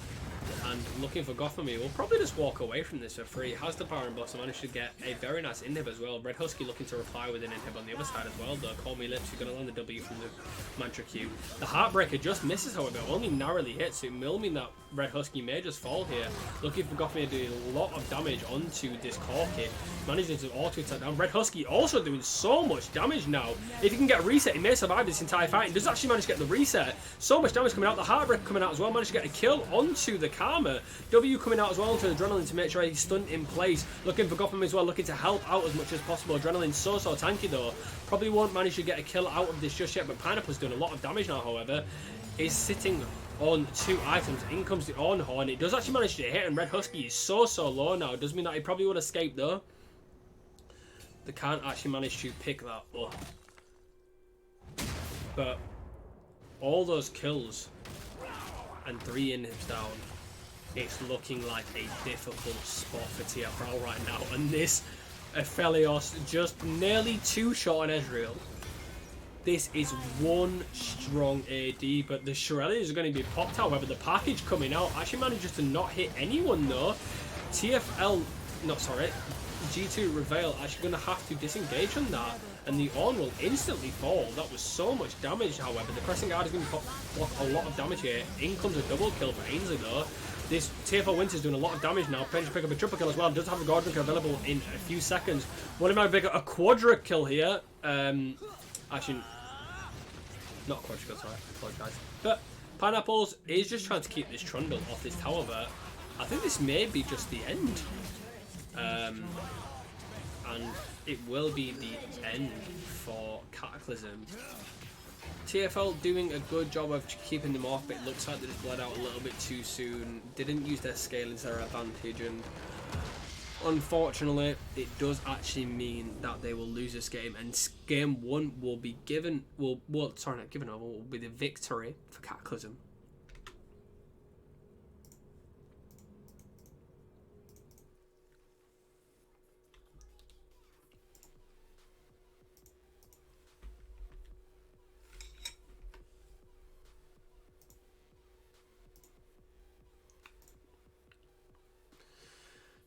and looking for Gotham. Will probably just walk away from this for free. Has the power and boss, and managed to get a very nice inhib as well. Red Husky looking to reply with an inhib on the other side as well though. Call Me Lips, you're going to land the W from the Mantra Q. The Heartbreaker just misses, however, only narrowly hits, so it will mean that Red Husky may just fall here. Looking for Gotham to do a lot of damage onto this Corki. Managing to auto attack down. Red Husky also doing so much damage now. If he can get a reset, he may survive this entire fight. He does actually manage to get the reset. So much damage coming out. The Heartbreaker coming out as well. Managed to get a kill onto the Karma. W coming out as well onto Adrenaline to make sure he's stunned in place. Looking for Gotham as well, looking to help out as much as possible. Adrenaline so tanky though. Probably won't manage to get a kill out of this just yet, but Pineapple's doing a lot of damage now, however. Is sitting on 2 items. In comes the Ornhorn. It does actually manage to hit, and Red Husky is so low now. It does mean that he probably would escape though. They can't actually manage to pick that up. But all those kills and 3 inhibs down, it's looking like a difficult spot for TFL right now. And this Aphelios just nearly 2 shot on Ezreal. This is one strong AD, but the Shirelli is going to be popped. However, the package coming out actually manages to not hit anyone though. TFL, not sorry, G2 Reveal actually going to have to disengage on that, and the Ornn will instantly fall. That was so much damage, however. The Pressing Guard is going to block a lot of damage here. In comes a double kill for Ainsley though. This TFL Winter's doing a lot of damage now. Penny to pick up a triple kill as well. Does have the Guard Drinker available in a few seconds. What am I pick up a quadra kill here? Actually, not a quadra kill, sorry, I apologise. But Pineapples is just trying to keep this Trundle off this tower, but I think this may be just the end. And it will be the end for Cataclysm. TFL doing a good job of keeping them off, but it looks like they just bled out a little bit too soon. Didn't use their scale as their advantage, and unfortunately, it does actually mean that they will lose this game, and game 1 will be given. Will be the victory for Cataclysm.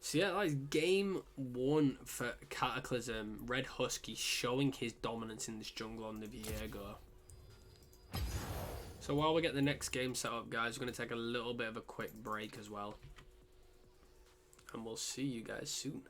So yeah, that is game 1 for Cataclysm. Red Husky showing his dominance in this jungle on the Viego. So while we get the next game set up, guys, we're going to take a little bit of a quick break as well. And we'll see you guys soon.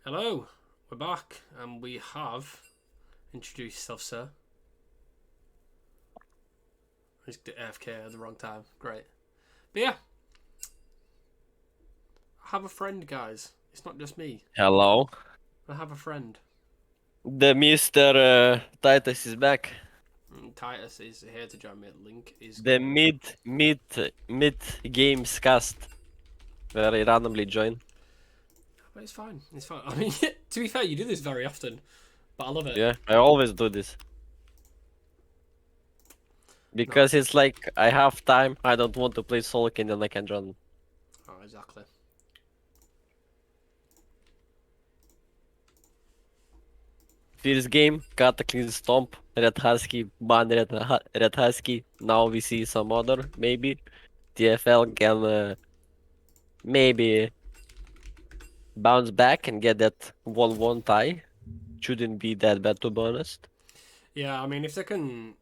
Hello, we're back, and we have introduced yourself, sir. I just did AFK at the wrong time. Great. But yeah, I have a friend, guys. It's not just me. Hello. I have a friend. The Mr. Titus is back. Titus is here to join me. Link is The going. mid games cast where I randomly join. But it's fine. It's fine. I mean, to be fair, you do this very often, but I love it. Yeah, I always do this. Because it's like I have time, I don't want to play solo and then I can join. Oh, exactly. First game, Cataclysm Stomp, Red Husky, ban Red Husky. Now we see some other, maybe. TFL can maybe bounce back and get that 1-1 tie. Shouldn't be that bad, to be honest. Yeah, I mean, if they can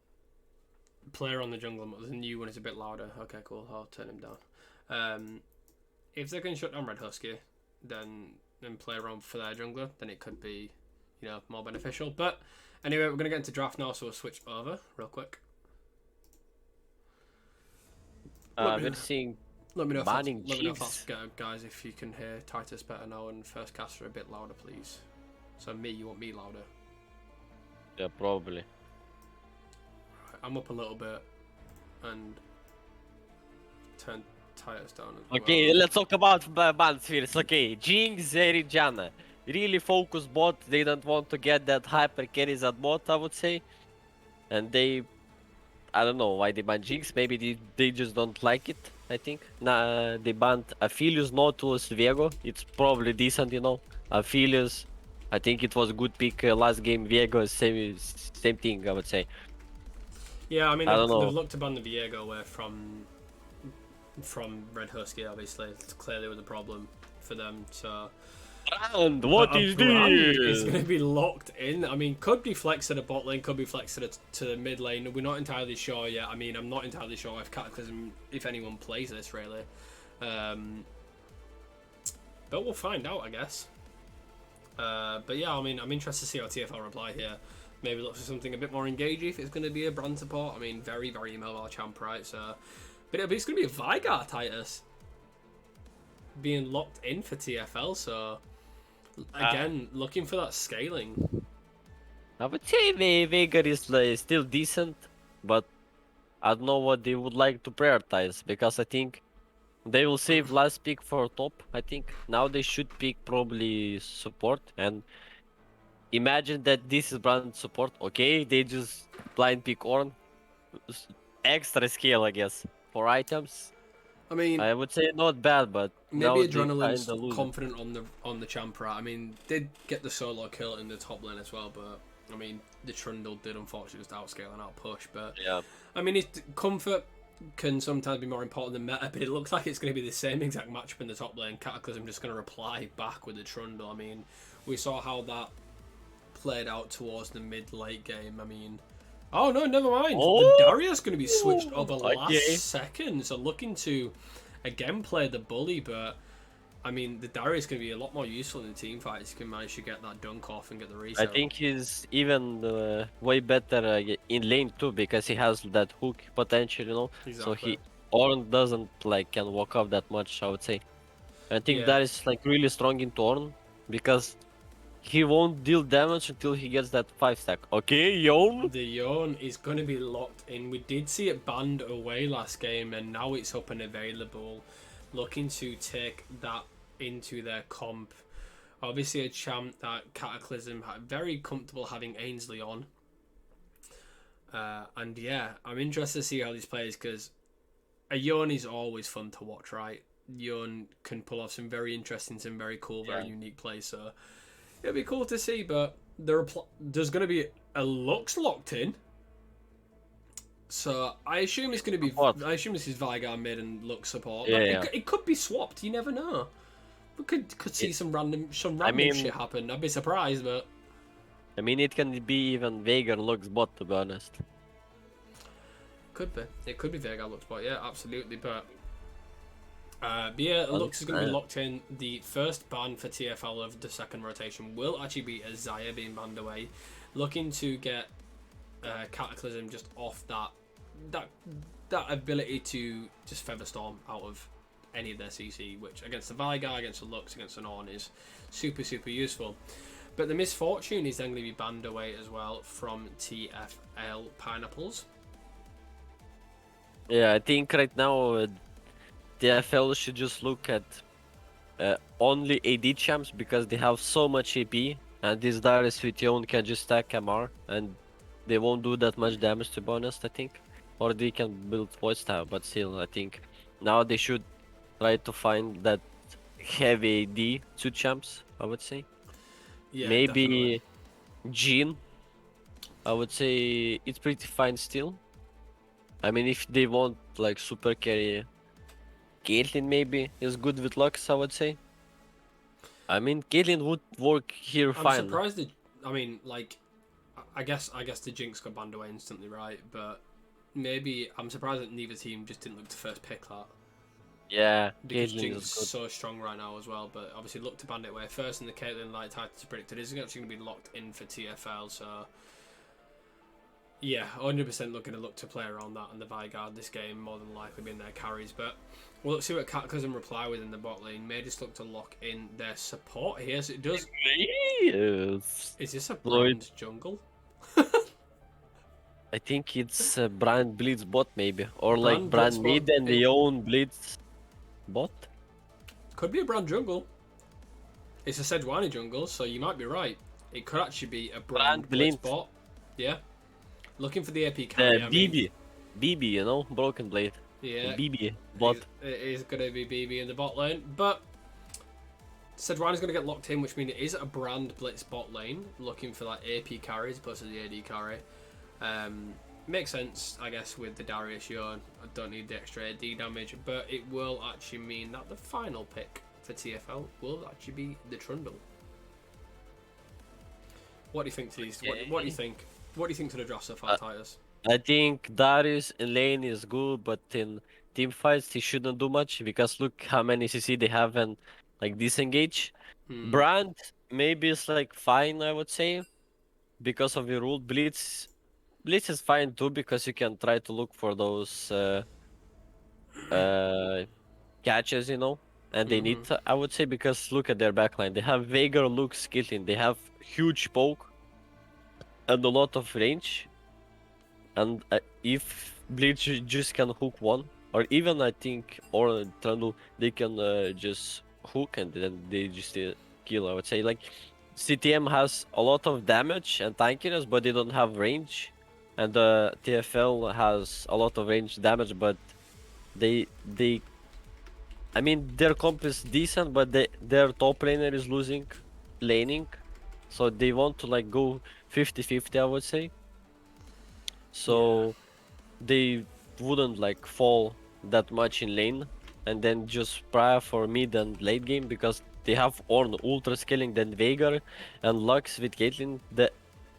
play around the jungle, the new one is a bit louder. Okay, cool. I'll turn him down. If they can shut down Red Husky, then play around for their jungler, then it could be, more beneficial. But anyway, we're gonna get into draft now, so we'll switch over real quick. We're seeing Let me know banning if that's Jinx. good, guys. If you can hear Titus better now, and first caster a bit louder, please. So you want me louder? Yeah, probably. I'm up a little bit, and turn Titus down as Okay, well. let's talk about bans first. Okay, Jinx, Zeridiana. Really focus bot. They don't want to get that hyper carries at bot, I would say. And I don't know why they banned Jinx. Maybe they just don't like it, I think. Nah, they banned Aphelios, Nautilus, Viego. It's probably decent, Aphelios, I think it was a good pick last game. Viego, same thing, I would say. Yeah, I mean, I don't they've know. looked to ban the Viego away from Red Husky, obviously. It's clearly was a problem for them, so... And what is this? It's going to be locked in. I mean, could be flexed at a bot lane, could be flexed to the mid lane. We're not entirely sure yet. I mean, I'm not entirely sure if Cataclysm, if anyone plays this, really. But we'll find out, I guess. But yeah, I mean, I'm interested to see how TFL reply here. Maybe look for something a bit more engaging if it's going to be a brand support. I mean, very, very mobile champ, right? So, but it's going to be a Vigar Titus being locked in for TFL, so... Again, looking for that scaling. I would say Veigar is still decent, but I don't know what they would like to prioritize, because I think they will save last pick for top. I think now they should pick probably support, and imagine that this is brand support. Okay, they just blind pick Ornn, extra scale, I guess, for items. I mean, I would say not bad, but maybe now they Adrenaline's kinda lose it. confident on the champ, right? I mean, did get the solo kill in the top lane as well, but I mean, the Trundle did unfortunately just outscale and outpush. But Yeah, I mean, comfort can sometimes be more important than meta, but it looks like it's going to be the same exact matchup in the top lane. Cataclysm just going to reply back with the Trundle. I mean, we saw how that played out towards the mid-late game. I mean, oh no, never mind. Oh! The Darius going to be switched over last Okay. second, so looking to again play the bully, but I mean, the Darius is going to be a lot more useful in the team fights. He can manage to get that dunk off and get the I reset. think he's even way better in lane too, because he has that hook potential, So Exactly. Ornn doesn't can walk up that much, I would say. I think Yeah. that is really strong into Ornn, because he won't deal damage until he gets that 5-stack. Okay, yo. The Yone is going to be locked in. We did see it banned away last game, and now it's up and available. Looking to take that into their comp. Obviously, a champ that Cataclysm had very comfortable having Ainsley on. And yeah, I'm interested to see how this plays, because a Yone is always fun to watch, right? Yone can pull off some very interesting, some very cool, very unique plays. So it'll be cool to see, but there's going to be a Lux locked in. So I assume it's going to be. What? I assume this is Vigar mid and Lux support. Yeah. It could be swapped. You never know. We could see some random shit happen. I'd be surprised, but I mean, it can be even Veigar Lux bot, to be honest. could be. It could be Vigar Lux bot. Yeah, absolutely. But But yeah, it looks is going to be Uh, locked in. The first ban for TFL of the second rotation will actually be a Zaya being banned away, looking to get Cataclysm just off that ability to just Feather Storm out of any of their CC, which against the Vigar, against the Lux, against an Ornn is super useful. But the Misfortune is then going to be banned away as well from TFL Pineapples. Yeah, I think right now TFL should just look at only AD champs because they have so much AP, and this Darius with Yon can just stack MR, and they won't do that much damage, to be honest, I think. Or they can build voice style, but still, I think now they should try to find that heavy AD two champs, I would say. Yeah, definitely. Maybe Jean, I would say it's pretty fine still. I mean, if they want like super carry, Caitlyn maybe is good with Lux, I would say. I mean, Caitlyn would work here I'm fine. surprised that, I mean, like, I guess the Jinx got banned away instantly, right? But maybe I'm surprised that neither team just didn't look to first pick that, Yeah, because Caitlyn Jinx is is good. so strong right now as well. But obviously look to ban it away first, and the Caitlyn, like Titans predicted, is actually going to be locked in for TFL. So yeah, 100% looking to look to play around that, and the Vigard this game more than likely being their carries. But we'll see what Cataclysm reply with in the bot lane. May just look to lock in their support here. So it does. Yes. Is this a Lloyd, brand jungle? I think it's Brand Blitz bot maybe, or like Brand Brand Blitzbot. Mid and It the own Blitz bot. could be a brand jungle. It's a Sejuani jungle, so you might be right. It could actually be a brand Brand Blitz, Blitzbot. Yeah. Looking for the AP the carry, I mean. BB, you know, Broken Blade. The Yeah. BB bot. It is going to be BB in the bot lane, but Sejuani's going to get locked in, which means it is a brand Blitz bot lane, looking for like AP carries plus the AD carry. Makes sense, I guess, with the Darius Yon. I don't need the extra AD damage, but it will actually mean that the final pick for TFL will actually be the Trundle. What do you think to these? What do you think? What do you think to the draft so far, Titus? I think Darius in lane is good, but in team fights he shouldn't do much because look how many CC they have and like disengage. Hmm. Brand maybe is like fine, I would say, because of the rule. Blitz is fine too because you can try to look for those uh catches, you know. And they need Mm-hmm. to, I would say, because look at their backline. They have Veigar, Luke, Skilling. They have huge poke and a lot of range. And if Bleach just can hook one, or even I think, or Trundle, they can just hook and then they just kill. I would say like CTM has a lot of damage and tankiness, but they don't have range, and TFL has a lot of range damage, but they I mean their comp is decent, but their top laner is losing laning, so they want to like go 50-50, I would say. Yeah. So they wouldn't like fall that much in lane and then just pry for mid and late game because they have Ornn ultra scaling, then Veigar and Lux with Caitlyn. The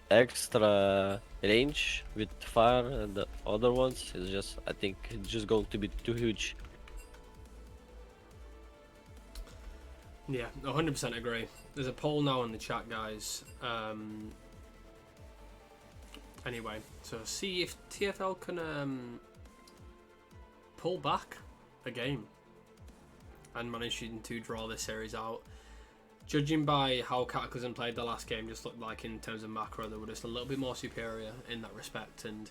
extra range with fire and the other ones is just, I think it's just going to be too huge. Yeah, 100% agree. There's a poll now in the chat, guys. Anyway, so see if TFL can pull back a game and managing to draw this series out. Judging by how Cataclysm played the last game, just looked like in terms of macro they were just a little bit more superior in that respect, and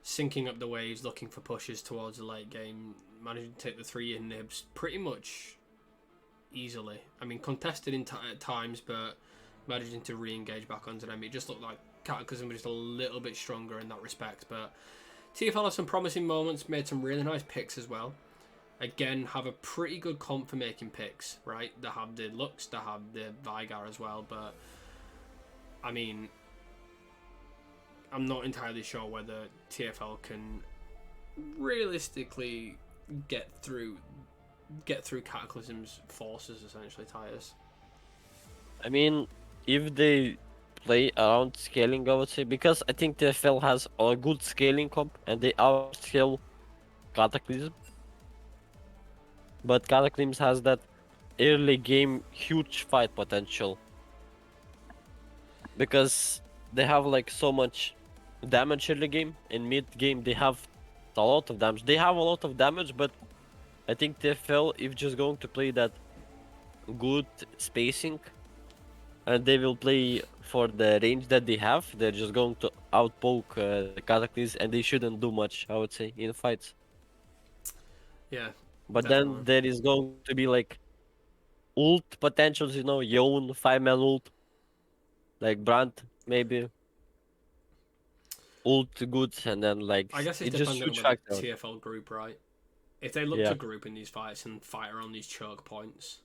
syncing up the waves, looking for pushes towards the late game, managing to take the 3 inhibs pretty much easily. I mean, contested at times, but managing to re-engage back onto them. It just looked like Cataclysm was just a little bit stronger in that respect, but TFL had some promising moments, made some really nice picks as well. Again, have a pretty good comp for making picks, right? They have the Lux, they have the Vigar as well, but I mean, I'm not entirely sure whether TFL can realistically get through Cataclysm's forces, essentially, Titus. I mean, if they play around scaling, I would say, because I think TFL has a good scaling comp and they outscale Cataclysm. but Cataclysms has that early game huge fight potential because they have like so much damage early game. In mid game they have a lot of damage. They have a lot of damage, but I think TFL if just going to play that good spacing and they will play for the range that they have, they're just going to outpoke the Cataclysms and they shouldn't do much, I would say, in fights. Yeah, But definitely. then there is going to be like ult potentials, you know, Yone, 5-man ult, like Brandt, maybe ult goods, and then like I guess it's it's just dependent on huge where the factor. TFL group, right? If they look to Yeah, group in these fights and fight around these choke points,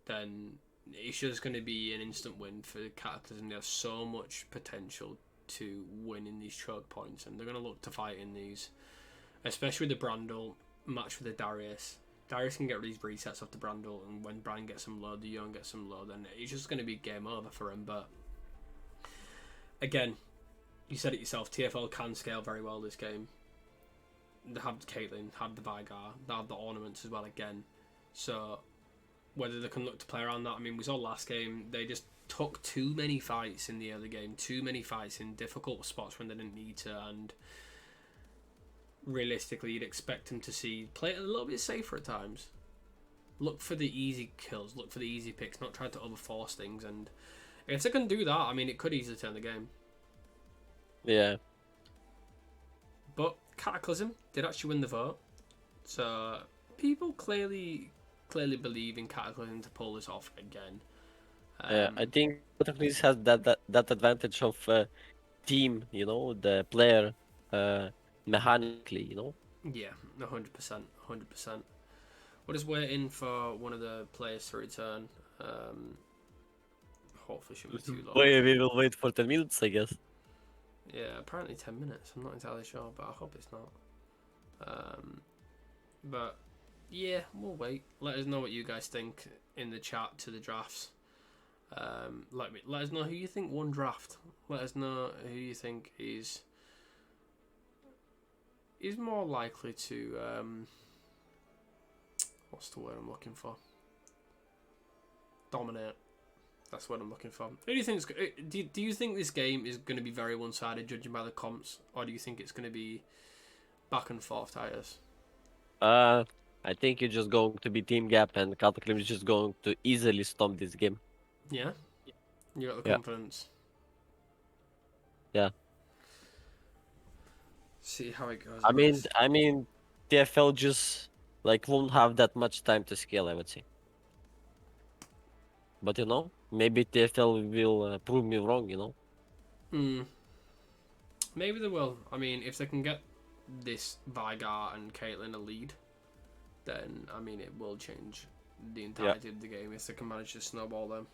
then it's just going to be an instant win for Cataclysm. They have so much potential to win in these choke points, and they're going to look to fight in these, especially with the Brandel match with the Darius. Darius can get these resets off the Brandel, and when Brand gets some low, the Young gets some low, then it's just going to be game over for him. But again, you said it yourself, TFL can scale very well this game. They have Caitlyn, have the Vigar, they have the ornaments as well again. So whether they can look to play around that, I mean, we saw last game, they just took too many fights in the early game, too many fights in difficult spots when they didn't need to, and realistically, you'd expect them to play it a little bit safer at times. Look for the easy kills, look for the easy picks, not try to overforce things, and if they can do that, I mean, it could easily turn the game. yeah. But Cataclysm did actually win the vote, so people clearly believe in Cataclysm to pull this off again. I think Cataclysms has that advantage of team, you know, the player mechanically, you know. Yeah, 100%, 100%. We're just waiting for one of the players to return. Um, hopefully, shouldn't be too long. Wait, we will wait for 10 minutes, I guess. Yeah, apparently 10 minutes. I'm not entirely sure, but I hope it's not. But yeah, we'll wait. Let us know what you guys think in the chat to the drafts. Let us know who you think won draft. Let us know who you think is more likely to what's the word I'm looking for? Dominate. That's what I'm looking for. Who do you think? Do you think this game is going to be very one-sided, judging by the comps, or do you think it's going to be back and forth tires? Uh, I think it's just going to be team gap, and Cataclysm is just going to easily stomp this game. Yeah, you got the Yeah, confidence. yeah. See how it goes, I I mean, guess. I mean, TFL just like won't have that much time to scale, I would say. But you know, maybe TFL will prove me wrong. You know. Hmm. Maybe they will. I mean, if they can get this Vigar and Caitlyn a lead, then I mean it will change the Yeah. entirety of the game if they can manage to snowball them.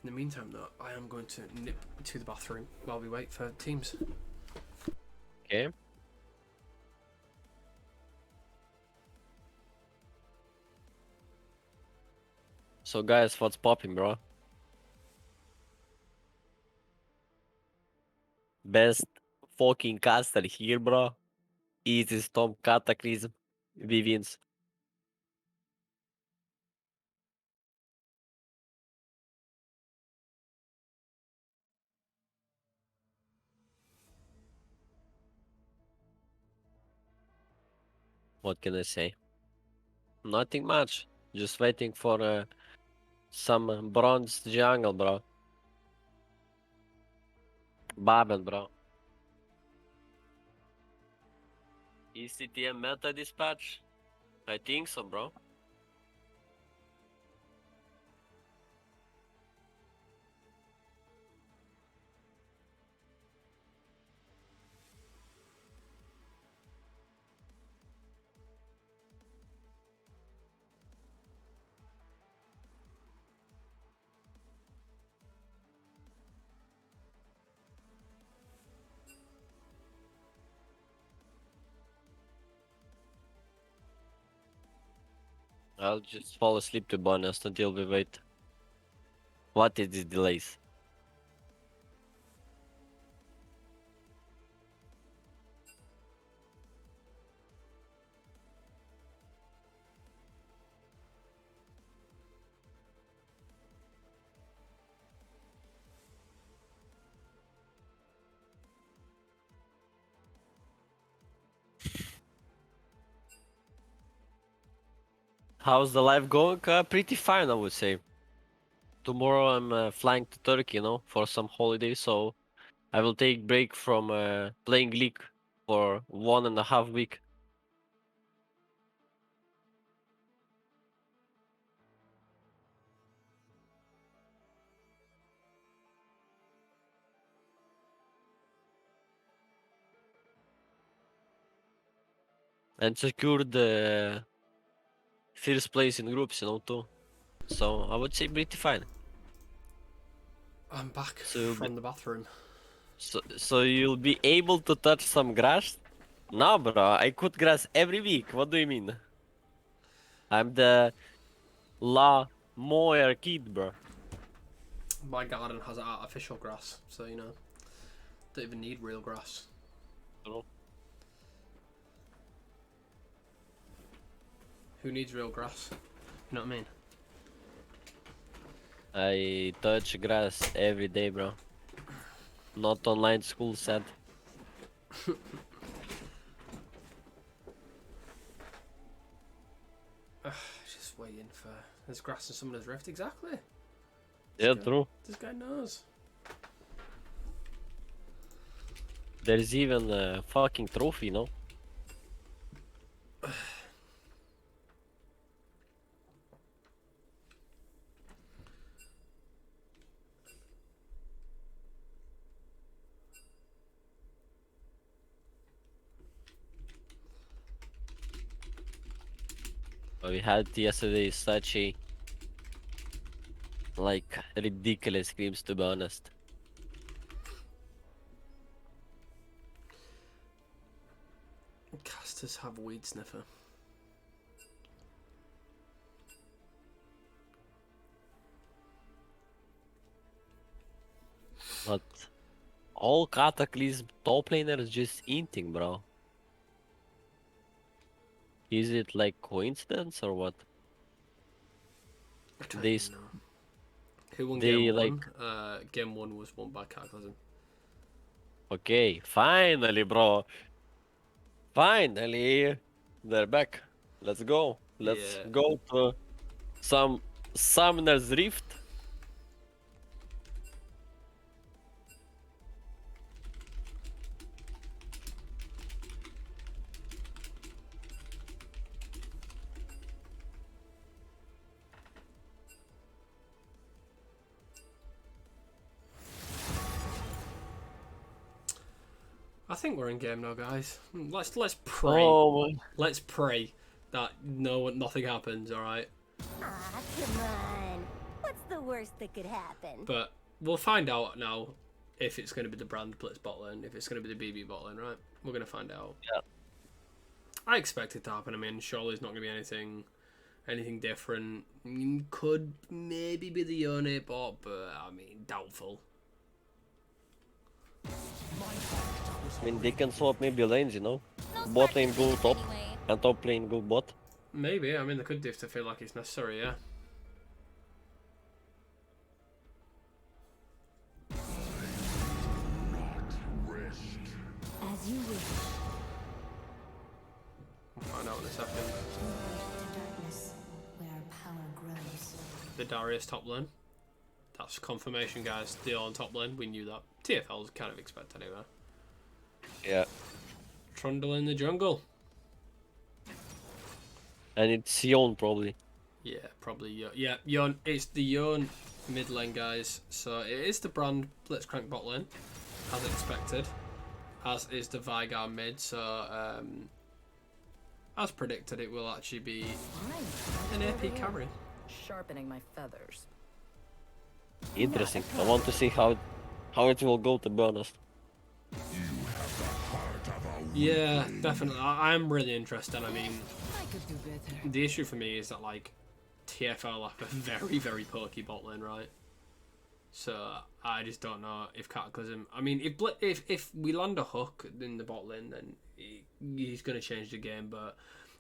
In the meantime, though, I am going to nip to the bathroom while we wait for teams. Okay. So guys, what's popping, bro? Best fucking caster here, bro. Easy stomp Cataclysm. We wins. What can I say? Nothing much. Just waiting for some bronze jungle, bro. Babel, bro. Is CTM meta dispatch? I think so, bro. I'll just fall asleep to be honest until we wait. What is this delays? How's the life going? Pretty fine, I would say. Tomorrow I'm flying to Turkey, for some holiday, so I will take break from playing League for 1.5 week. And secure the first place in groups, too. So I would say pretty fine. I'm back So you'll be, from the bathroom. so you'll be able to touch some grass? No, bro, I cut grass every week. What do you mean? I'm the La Moyer kid, bro. My garden has artificial grass, so you know, don't even need real grass. Bro. Who needs real grass? You know what I mean? I touch grass every day, bro. Not online school, sad. Just waiting for there's grass in Summoner's Rift. Exactly. Yeah, true. This guy knows. There's even a fucking trophy, no? We had yesterday such a like ridiculous games, to be honest. Casters have weed sniffer. But all Cataclysm top laners just inting, bro. Is it like coincidence or what? I don't They even know. Who won they game like one? Game one was won by Cataclysm. okay, finally, bro. Finally, they're back. Let's go. Let's Yeah. go to some Summoner's Rift. I think we're in game now, guys. Let's pray. Oh, Let's pray that nothing happens. All right. Ah, come on. What's the worst that could happen? But we'll find out now if it's going to be the Brand Blitz bot lane, if it's going to be the BB bot lane, right? We're going to find out. yeah. I expect it to happen. I mean, surely it's not going to be anything different. Could maybe be the Yone bot, but I mean, doubtful. I mean, they can swap maybe lanes, No Bot spark lane between go us top, anyway. and top lane go bot. Maybe. I mean, they could do if they feel like it's necessary, yeah. As you wish. We'll find out in a second. To darkness, where power grows. The Darius top lane. That's confirmation, guys. The on top lane. We knew that. TFL's kind of expect anyway. Yeah. Trundle in the jungle. And it's Sion probably. Yeah, probably. Yeah, Yon. It's the Yon mid lane, guys. So it is the Brand Blitzcrank bot lane, as expected. As is the Vigar mid. So as predicted, it will actually be an AP carry. Sharpening my feathers. Interesting. I want to see how it will go, to be honest. Yeah, definitely. I'm really interested. I mean, I could do better. the issue for me is that like TFL have a very very pokey bot lane, right? So I just don't know if Cataclysm. I mean, if we land a hook in the bot lane, then he's going to change the game. But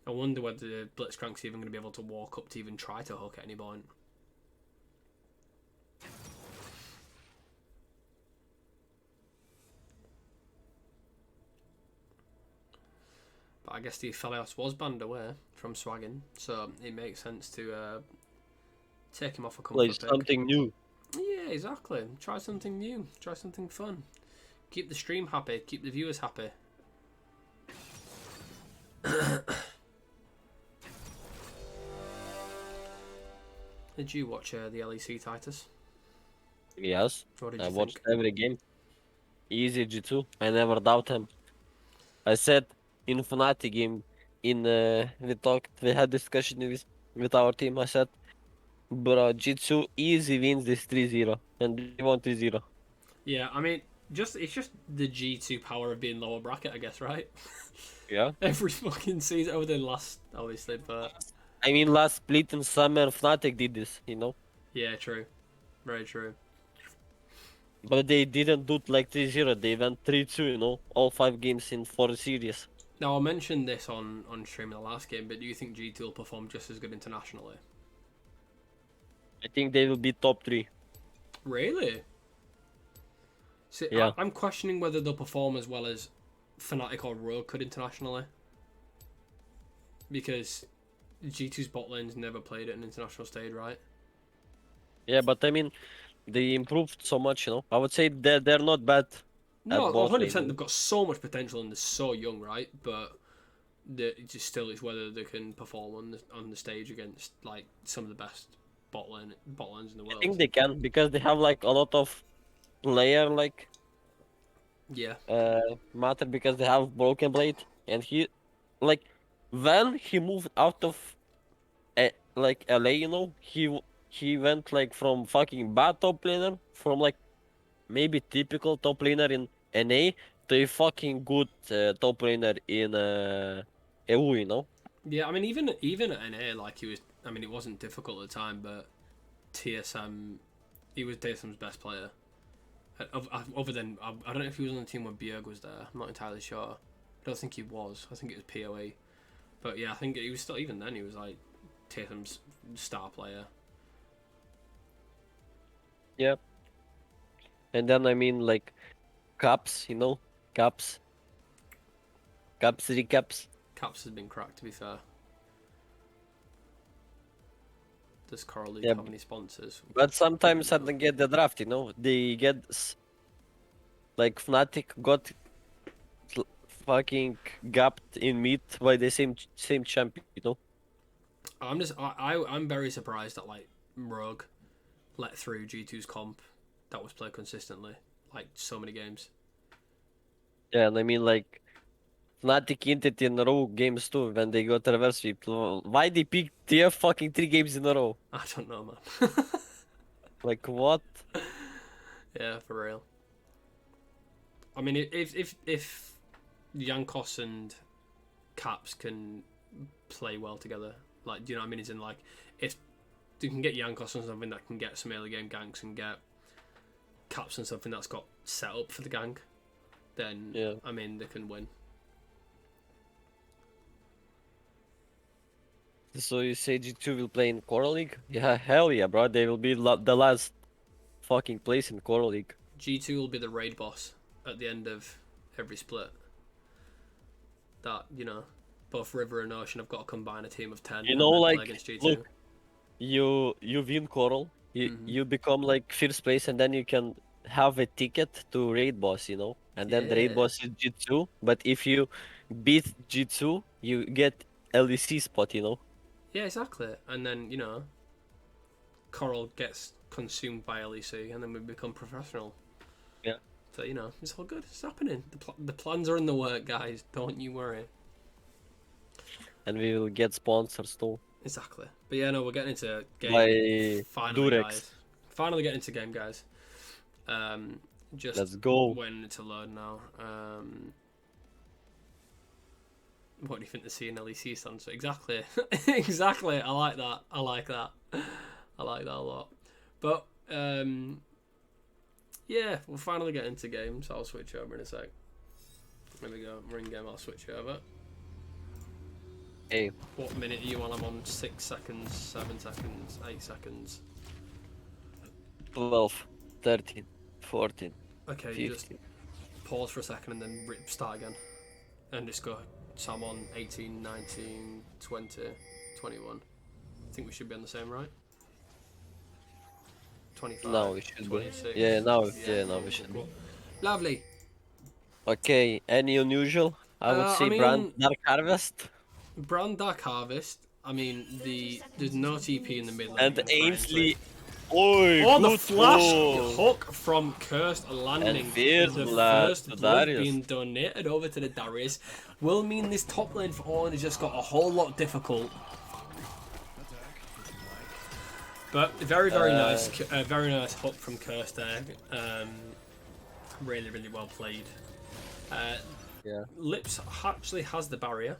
I wonder whether the Blitzcrank's even going to be able to walk up to even try to hook at any point. But I guess the Phelios was banned away from swagging, so it makes sense to take him off a Play comfort pick. something new. Yeah, exactly. Try something new. Try something fun. Keep the stream happy. Keep the viewers happy. Did you watch the LEC Titus? Yes, What did I you watched think? every game. Easy G2. I never doubt him. I said in Fnatic game, we had discussion with our team. I said, bro, G2 easy wins this 3-0, and they won 3-0. Yeah, I mean, it's just the G2 power of being lower bracket, I guess, right? Yeah. Every fucking season, other than last, obviously, but I mean, last split in summer, Fnatic did this, yeah, true, very true. But they didn't do it like 3-0. They went 3-2, all 5 games in 4 series. Now I mentioned this on stream in the last game, but do you think G2 will perform just as good internationally? I think they will be top 3. Really? See, Yeah. I'm questioning whether they'll perform as well as Fnatic or Rogue could internationally, because G2's bot lane's never played at an international stage, right? Yeah, but I mean, they improved so much, I would say that they're not bad at No, bot 100%. lane. They've got so much potential and they're so young, right? But it just still is whether they can perform on the stage against like some of the best bot lanes in the I world. think they can because they have like a lot of player like Yeah, matter because they have Broken Blade and he like when he moved out of like LA, he went like from fucking bad top laner from like maybe typical top laner in NA to a fucking good top laner in EU. yeah. I mean, even at NA, like he was. I mean, it wasn't difficult at the time, but TSM, he was TSM's best player. Other than I don't know if he was on the team when Bjerg was there. I'm not entirely sure. I don't think he was. I think it was PoE. But yeah, I think he was still. Even then, he was like TSM's star player. Yeah. And then I mean like caps, caps, recaps. Caps has been cracked, to be fair. Does CoraL League Yeah, have any sponsors? but sometimes I No. don't get the draft, They get like Fnatic got fucking gapped in mid by the same champion. I'm very surprised that like Rogue let through G2's comp that was played consistently, like so many games. Yeah, and I mean like Fnatic hinted in a row games too when they got reverse sweep. Why they picked TF fucking 3 games in a row? I don't know, man. Like what? Yeah, for real. I mean, if Jankos and Caps can play well together, like, do you know what I mean? It's in like if you can get Jankos on something that can get some early game ganks and get Caps on something that's got set up for the gank, then Yeah. I mean they can win. So you say G2 will play in CoraL League? Yeah, hell yeah, bro. They will be the last fucking place in CoraL League. G2 will be the raid boss at the end of every split. That, both River and Ocean have got to combine a team of 10 You and know, then play like, against G2. look, you win CoraL, you become like first place, and then you can have a ticket to raid boss, and then the raid Yeah. boss is G2. But if you beat G2, you get LEC spot, Yeah, exactly. And then, CoraL gets consumed by LEC and then we become professional. Yeah. So, it's all good. It's happening. The plans are in the work, guys. Don't you worry. And we will get sponsors too. Exactly. But yeah, no, we're getting into game. By Finally, Durex. guys. Finally getting into game, guys. Just Let's go. waiting to load now. What do you think the C and LEC stands for? Exactly. Exactly. I like that. I like that a lot. But, yeah, we'll finally get into games. I'll switch over in a sec. There we go. We're in game. I'll switch over. Hey, What minute are you on? I'm on 6 seconds, 7 seconds, 8 seconds. 12, 13, 14, Okay, 15. you just pause for a second and then start again. And just go So I'm on 18, 19, 20, 21. I think we should be on the same, right? 25, Now we should be. 26. Yeah, now Yeah, yeah, now cool, we cool, should be. cool. Lovely. Okay, any unusual? I would I say Brand mean, Dark Harvest Brand Dark Harvest. I mean, there's no TP in the mid and lane for Ainsley. Ainsley. Oi, Oh, the good flash pull. hook from Cursed And landing. first The blood first to blood Darius. being donated over to the Darius will mean this top lane for Ornn has just got a whole lot difficult. But very, very nice hook from Cursed there. Really, really well played. Yeah. Lips actually has the barrier.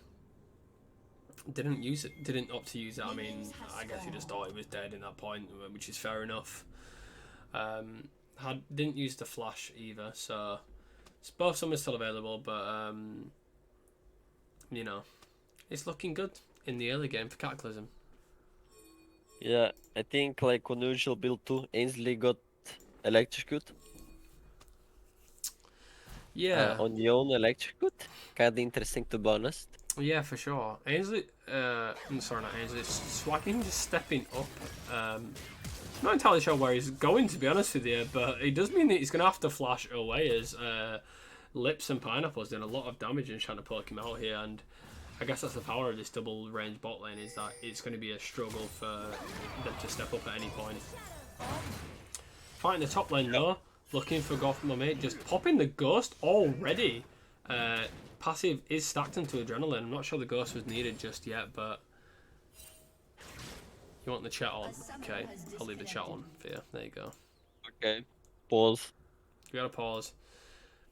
Didn't use it. Didn't opt to use it. I mean, I guess he just thought he was dead in that point, which is fair enough. Didn't use the flash either, so both summons still available. But you know, it's looking good in the early game for Cataclysm. Yeah, I think like unusual build too. Ainsley got electrocute. Yeah, On your own electrocute. Kinda interesting to be honest. yeah, for sure. Ainsley, I'm sorry, not Ainsley. Swagging just stepping up. Not entirely sure where he's going, to be honest with you, but it does mean that he's going to have to flash away as Lips and Pineapple's doing a lot of damage and trying to poke him out here. And I guess that's the power of this double range bot lane, is that it's going to be a struggle for them to step up at any point. Fighting the top lane though, looking for Goth Mummy, just popping the Ghost already. Passive is stacked into Adrenaline. I'm not sure the Ghost was needed just yet, but you want the chat on? Okay, I'll leave the chat on for you. There you go. Okay. Pause. We gotta pause.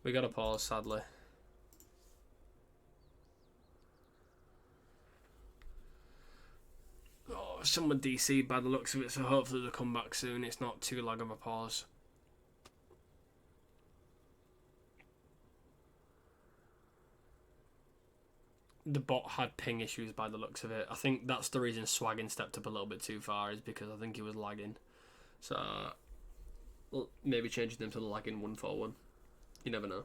We gotta pause, sadly. Oh, someone DC by the looks of it, so hopefully they'll come back soon. It's not too long of a pause. The bot had ping issues by the looks of it. I think that's the reason Swaggin stepped up a little bit too far, is because I think he was lagging. So maybe changing them to the lagging 1-4-1. You never know.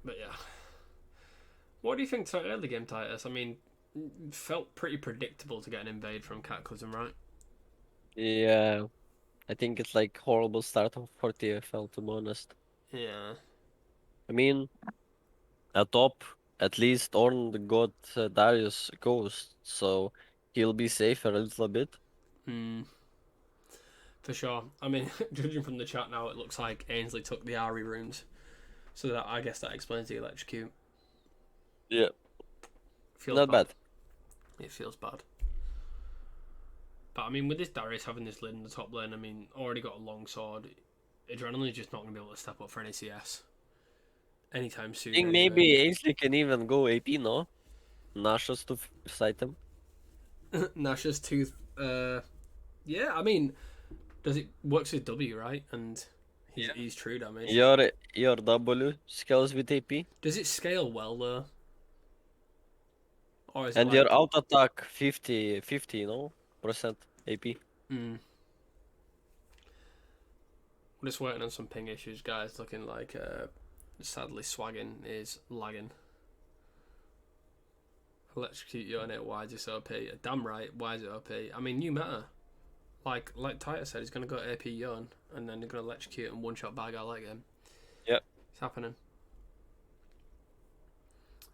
But yeah. What do you think to early game, Titus? I mean, felt pretty predictable to get an invade from Cataclysm, right? Yeah. I think it's like horrible start for TFL to be honest. Yeah. I mean, at top, at least Ornn got Darius Ghost, so he'll be safer a little bit. For sure. I mean, judging from the chat now, it looks like Ainsley took the Ari runes. So that, I guess that explains the electrocute. Yeah. Feels Not bad. It feels bad. But I mean, with this Darius having this lid in the top lane, I mean, already got a long sword. Adrenaline is just not going to be able to step up for an ACS anytime soon. I think anyway. maybe Ainsley can even go AP, no? Nash's to fight him. Nash's tooth. Yeah, I mean, does it works with W, right? And he's true damage. Your W scales with AP. Does it scale well though? Or is And it your like, auto attack 50, no? Percent AP. we're just waiting on some ping issues, guys. Looking like sadly Swaggin is lagging. Electrocute you on it. Why is this OP? Damn right. Why is it OP? I mean, new meta. Like Titus said, he's gonna go AP Yon, and then they're gonna electrocute and one shot by a guy like him. Yep. It's happening.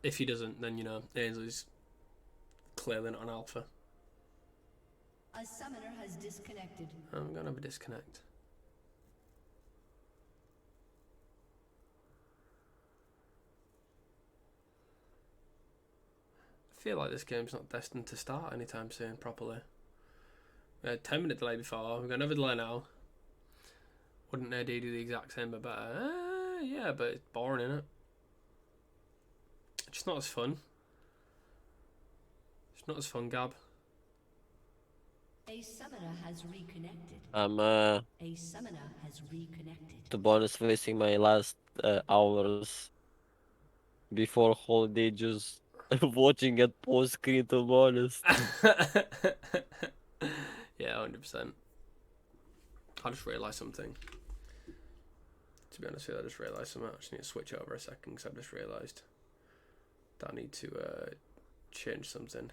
If he doesn't, then you know Ainsley's clearly not on alpha. A summoner has disconnected. I'm gonna have a disconnect. I feel like this game's not destined to start anytime soon properly. We had a 10-minute delay before, we've got another delay now. Wouldn't AD do the exact same but better? Yeah, but it's boring, innit? It's just not as fun. It's not as fun, Gab. A summoner has reconnected. I'm A summoner has reconnected. to be honest wasting my last hours before holiday just watching at post screen to be honest. Yeah, 100%. I just realised something. To be honest with you, I just realised something. I just need to switch over a second because I've just realised that I need to change something.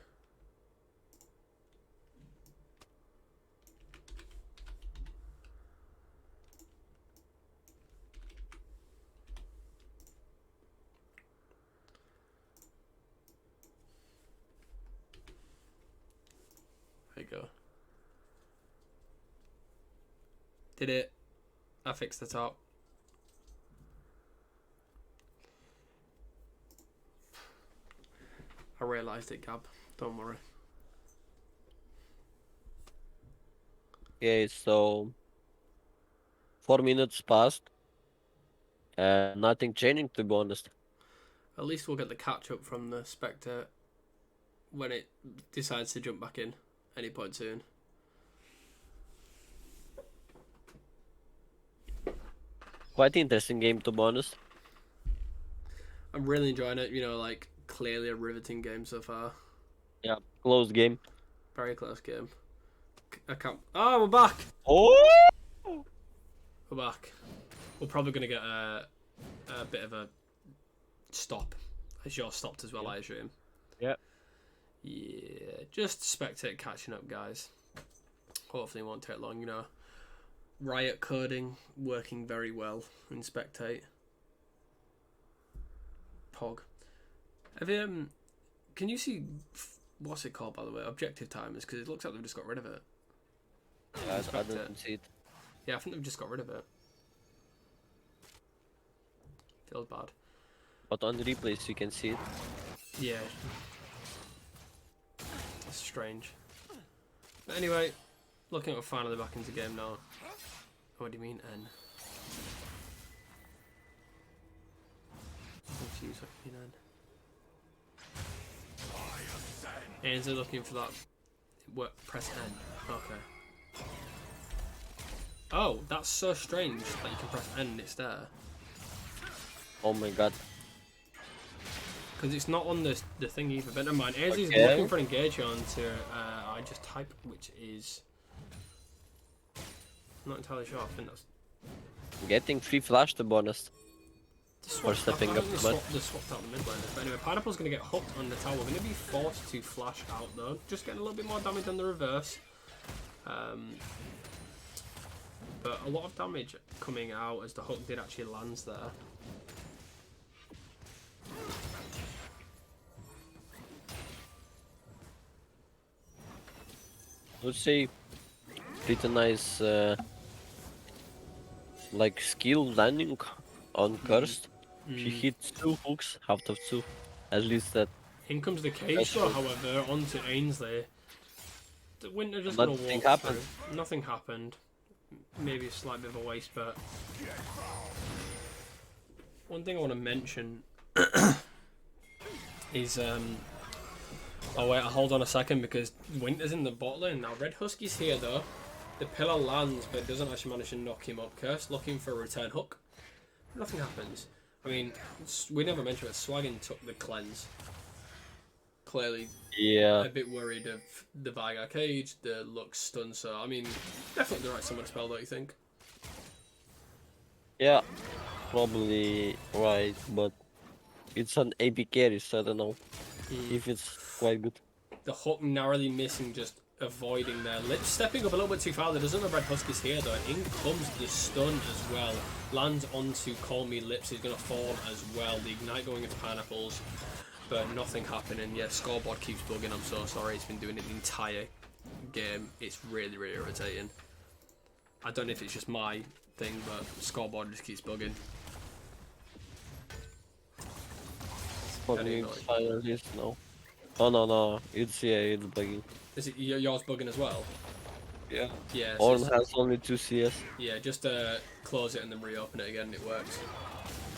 There you go. Did it. I fixed the top. I realised it, Gab. Don't worry. Okay, so 4 minutes passed, and nothing changing, to be honest. At least we'll get the catch up from the Spectre when it decides to jump back in any point soon. Quite interesting game, to be honest. I'm really enjoying it. You know, like clearly a riveting game so far. Yeah, close game. Very close game. I can't. Oh, we're back. Oh! We're back. We're probably gonna get a bit of a stop. As yours stopped as well, I assume. Yeah. Yeah, just spectate catching up, guys. Hopefully it won't take long, you know. Riot coding working very well in spectate. Pog. Have you, can you see, what's it called by the way, objective timers? Because it looks like they've just got rid of it. Yeah, I didn't see it. Yeah, I think they've just got rid of it. Feels bad. But on replays you can see it. Yeah. That's strange. But anyway, looking at finally back into game now. What do you mean, N? Confused, what do you mean, N? N's are looking for that. What? Press N. Okay. Oh, that's so strange that you can press N and it's there. Oh my god. Because it's not on the thing either, but never mind. Airzy's Okay. looking for engage on to, I just type, which is... I'm not entirely sure, I think that's... Getting free flash, to be honest. For stepping up the mid. They swapped out the mid laner. But anyway, Pineapple's going to get hooked on the tower. We're going to be forced to flash out though. Just getting a little bit more damage than the reverse. But a lot of damage coming out as the hook did actually lands there. I would say pretty nice like skill landing on Cursed. She hit 2 hooks out of 2. At least that. In comes the cage That's though, true. however, onto Ainsley. The Winter just going to Nothing walk happened. through. Nothing happened. Maybe a slight bit of a waste, but... One thing I want to mention is... Oh wait, hold on a second because Winter's in the bot lane. Now Red Husky's here though. The pillar lands but doesn't actually manage to knock him up. Curse looking for a return hook. Nothing happens. I mean, we never mentioned it. Swaggin took the cleanse. Clearly Yeah. a bit worried of the Vigar cage, the Lux stun, so I mean, definitely the right summon spell, don't you think? Yeah. Probably right, but it's an AB carry, so I don't know if it's quite good. The hook narrowly missing, just avoiding their lips. Stepping up a little bit too far. There doesn't have Red Huskies here though. In comes the stun as well. Lands onto Call Me Lips. He's going to fall as well. The ignite going into Pineapples. But nothing happening. Yeah, scoreboard keeps bugging. I'm so sorry. It's been doing it the entire game. It's really, really irritating. I don't know if it's just my thing, but scoreboard just keeps bugging. For Very me, annoying. it's fine at least, no. Oh no, it's it's bugging. Is it yours bugging as well? Yeah. Yeah. So Orn it's- has only 2 CS. yeah, just close it and then reopen it again and it works.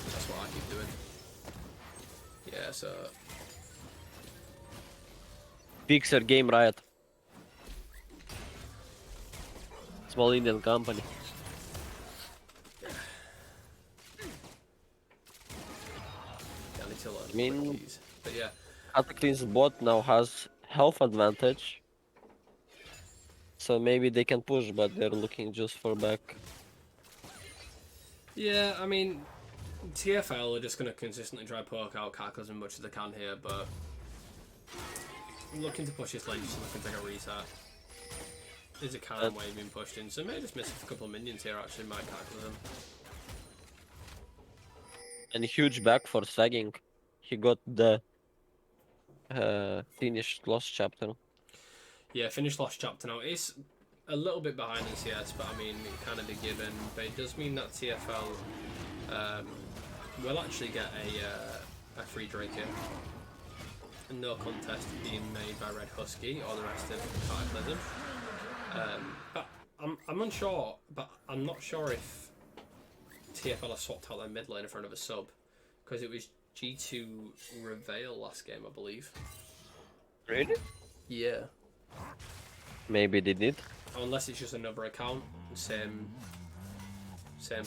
That's what I keep doing. Yeah, so... Fixer Game Riot. Small Indian company. Yeah, I need to learn I mean- quick keys. But yeah, Cataclysm's bot now has health advantage. So maybe they can push, but they're looking just for back. Yeah, I mean, TFL are just going to consistently try poke out Cataclysm as much as they can here, but I'm looking to push this lane just so I can take a reset. There's a cannon wave being pushed in, so may just miss a couple of minions here actually, might Cataclysm. And huge back for Sagging. He got the finished lost chapter. Yeah, finished last chapter now. It's a little bit behind in CS, but I mean, it can be given. But it does mean that TFL will actually get a free Drake here. And no contest being made by Red Husky or the rest of Cataclysm. But I'm unsure, but I'm not sure if TFL have swapped out their mid lane for another sub. Because it was G2 Reveal last game, I believe. Really? Yeah. Maybe they did. Unless it's just another account, same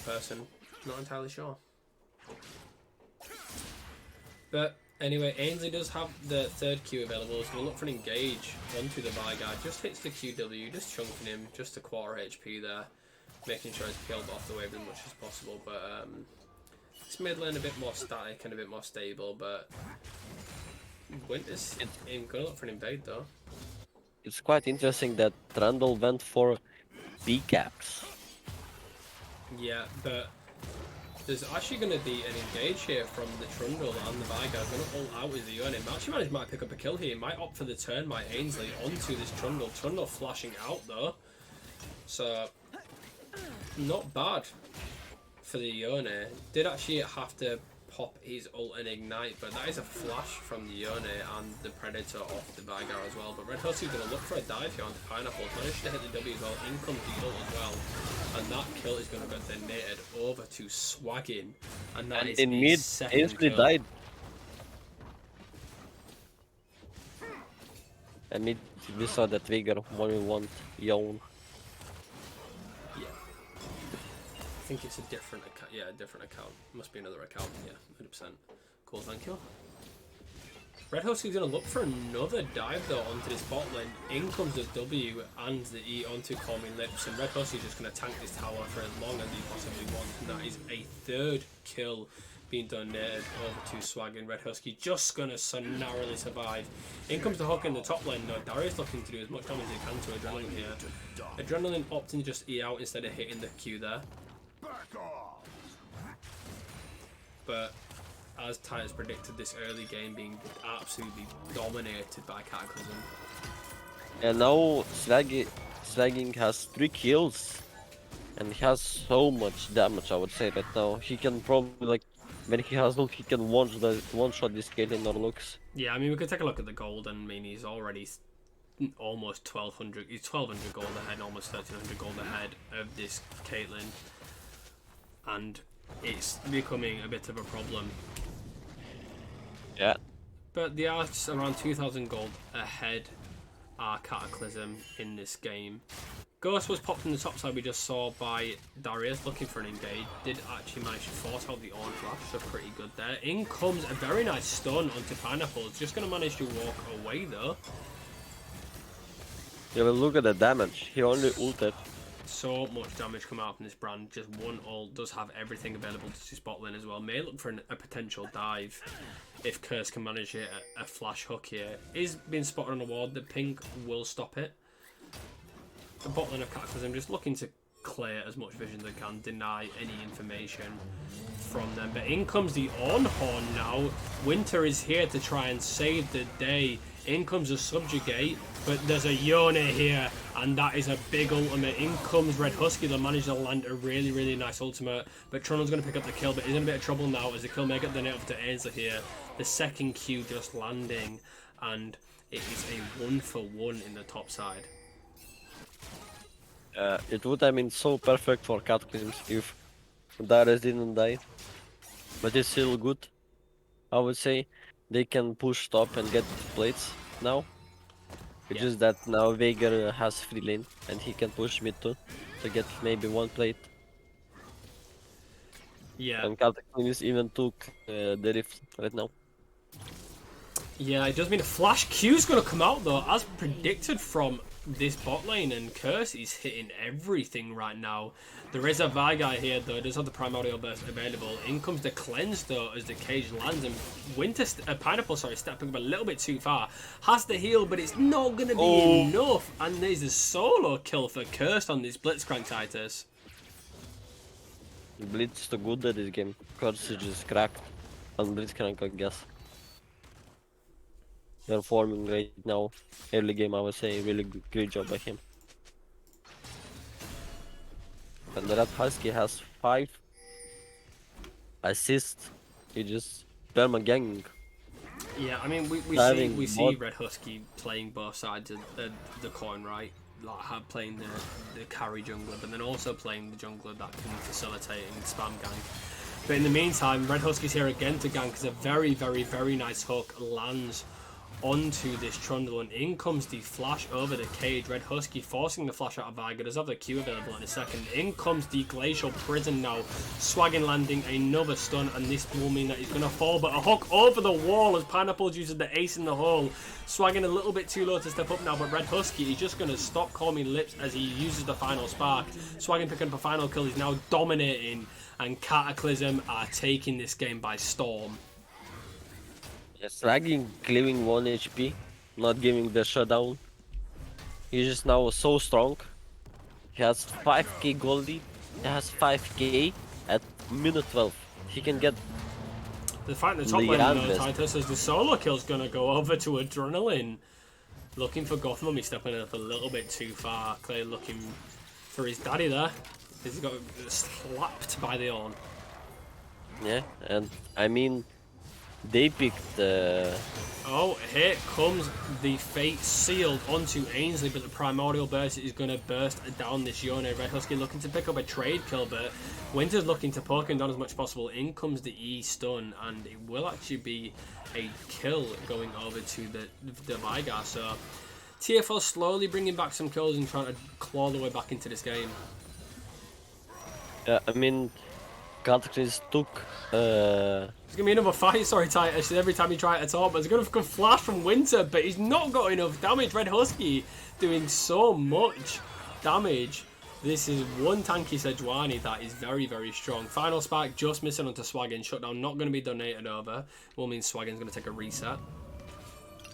person. Not entirely sure. But anyway, Ainsley does have the third Q available. He's going to look for an engage onto the Vanguard. Just hits the QW, just chunking him, just a quarter HP there. Making sure he's peeled off the wave as much as possible. But this mid lane a bit more static and a bit more stable. But Winter's going to look for an invade though. It's quite interesting that Trundle went for B-caps. Yeah, but there's actually going to be an engage here from the Trundle and the Vanguard. Going to ult out with the Urn. Actually might pick up a kill here. He might opt for the turn by Ainsley onto this Trundle. Trundle flashing out though. So, not bad for the Yone. Did actually have to pop his ult and ignite, but that is a flash from the Yone and the Predator off the Vanguard as well. But Red Husky's going to look for a dive here onto Pineapple. Managed to hit the W as well. In comes the ult as well. And that kill is going to get donated over to Swaggin. And that is in his mid, second Ainsley kill. died. And mid, we saw that Vigor 1v1 Yon. Yeah. I think it's a different account. Yeah, a different account. Must be another account. Yeah, 100%. Cool, thank you. Red Husky's going to look for another dive though onto this bot lane. In comes the W and the E onto Calming Lips, and Red Husky's just going to tank this tower for as long as he possibly wants. And that is a third kill being donated over to Swaggin. Red Husky just going to so narrowly survive. In comes the hook in the top lane though. Darius looking to do as much damage as he can to Adrenaline here. Adrenaline opting to just E out instead of hitting the Q there. But as Titus predicted, this early game being absolutely dominated by Cataclysm. And now Swagging has 3 kills. And he has so much damage, I would say, right now. He can probably, like, when he has ult, he can one-shot this Caitlyn or Lux. Yeah, I mean, we could take a look at the gold, and I mean, he's already almost 1200. He's 1200 gold ahead, almost 1300 gold ahead of this Caitlyn. And it's becoming a bit of a problem. Yeah. But the are around 2000 gold ahead are Cataclysm in this game. Ghost was popped in the top side we just saw by Darius looking for an engage. Did actually manage to force out the orange flash, so pretty good there. In comes a very nice stun onto Pineapple. It's just going to manage to walk away though. Yeah, but look at the damage. He only ulted. So much damage come out from this brand. Just one ult, does have everything available to his bot lane as well. May look for a potential dive if Curse can manage it. A flash hook here is being spotted on the ward. The pink will stop it. The bot lane of Cataclysm just looking to clear as much vision as they can, deny any information from them. But in comes the Ornhorn now. Winter is here to try and save the day. In comes a Subjugate, but there's a Yone here, and that is a big ultimate. In comes Red Husky, they'll manage to land a really, really nice ultimate. But Trundle's going to pick up the kill, but he's in a bit of trouble now as the kill may get the net up to Ainsley here. The second Q just landing, and it is a 1-for-1 in the top side. It would have been so perfect for Cataclysms if Darius didn't die. But it's still good. I would say they can push top and get plates now. It's just that now Veigar has free lane and he can push mid too to get maybe 1 plate. Yeah. And Cataclysms even took the rift right now. Yeah, it does mean a flash Q's going to come out though, as predicted from this bot lane, and Curse is hitting everything right now. There is a Veigar here though, does have the Primordial Burst available. In comes the Cleanse though as the cage lands, and Pineapple, sorry, stepping up a little bit too far. Has the heal, but it's not going to be enough. And there's a solo kill for Curse on this Blitzcrank Titus. Blitz is too good at this game. Curse is just cracked on Blitzcrank, I guess. They're forming right now. Early game, I would say, really great job by him. And the Red Husky has 5 assists. He just perma-ganging. Yeah, I mean, we see Red Husky playing both sides of the coin, right? Like playing the carry jungler, but then also playing the jungler that can facilitate and spam gank. But in the meantime, Red Husky's here again to gank as a very, very, very nice hook lands onto this Trundle, and in comes the flash over the cage. Red Husky forcing the flash out of Veigar. Does have the Q available in a second. In comes the Glacial Prison now. Swaggin landing another stun, and this will mean that he's going to fall, but a hook over the wall as Pineapple uses the ace in the hole. Swaggin a little bit too low to step up now, but Red Husky is just going to stop Call Me Lips as he uses the final spark. Swaggin picking up a final kill. He's now dominating, and Cataclysm are taking this game by storm. Swagging clearing 1 HP, not giving the shutdown. He's just now so strong. He has 5k gold lead. He has 5k at minute 12. He can get the fight in the top lane though, Titus, as the solo kill's gonna go over to Adrenaline. Looking for Gotham, he's stepping up a little bit too far. Clay looking for his daddy there. He's got slapped by the Ornn. Yeah, and I mean, they picked Oh, here comes the Fate sealed onto Ainsley, but the Primordial Burst is going to burst down this Yone. Red Husky looking to pick up a trade kill, but Winter's looking to poke him down as much as possible. In comes the E stun, and it will actually be a kill going over to the Veigar. So TFL slowly bringing back some kills and trying to claw the way back into this game. yeah, I mean, Cataclysm took It's going to be another fight, sorry Titus, every time you try to talk, but it's going to come flash from Winter, but he's not got enough damage. Red Husky doing so much damage. This is one tanky Sejuani that is very, very strong. Final spark just missing onto Swaggin. Shutdown not going to be donated over. Will mean Swaggin's going to take a reset.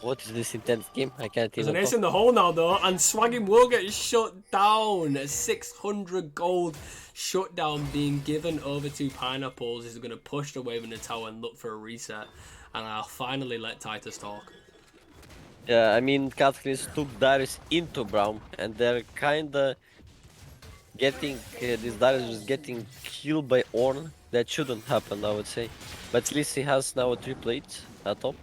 what is this intense game? I can't There's even an ace talk. in the hole now though, and Swaggin will get shut down. 600 gold shutdown being given over to Pineapples. Is going to push the wave in the tower and look for a reset. And I'll finally let Titus talk. Yeah, I mean, Cataclysm took Darius into Braum, and they're kinda getting this Darius is getting killed by Ornn. That shouldn't happen, I would say. But at least he has now a 3 plates at top.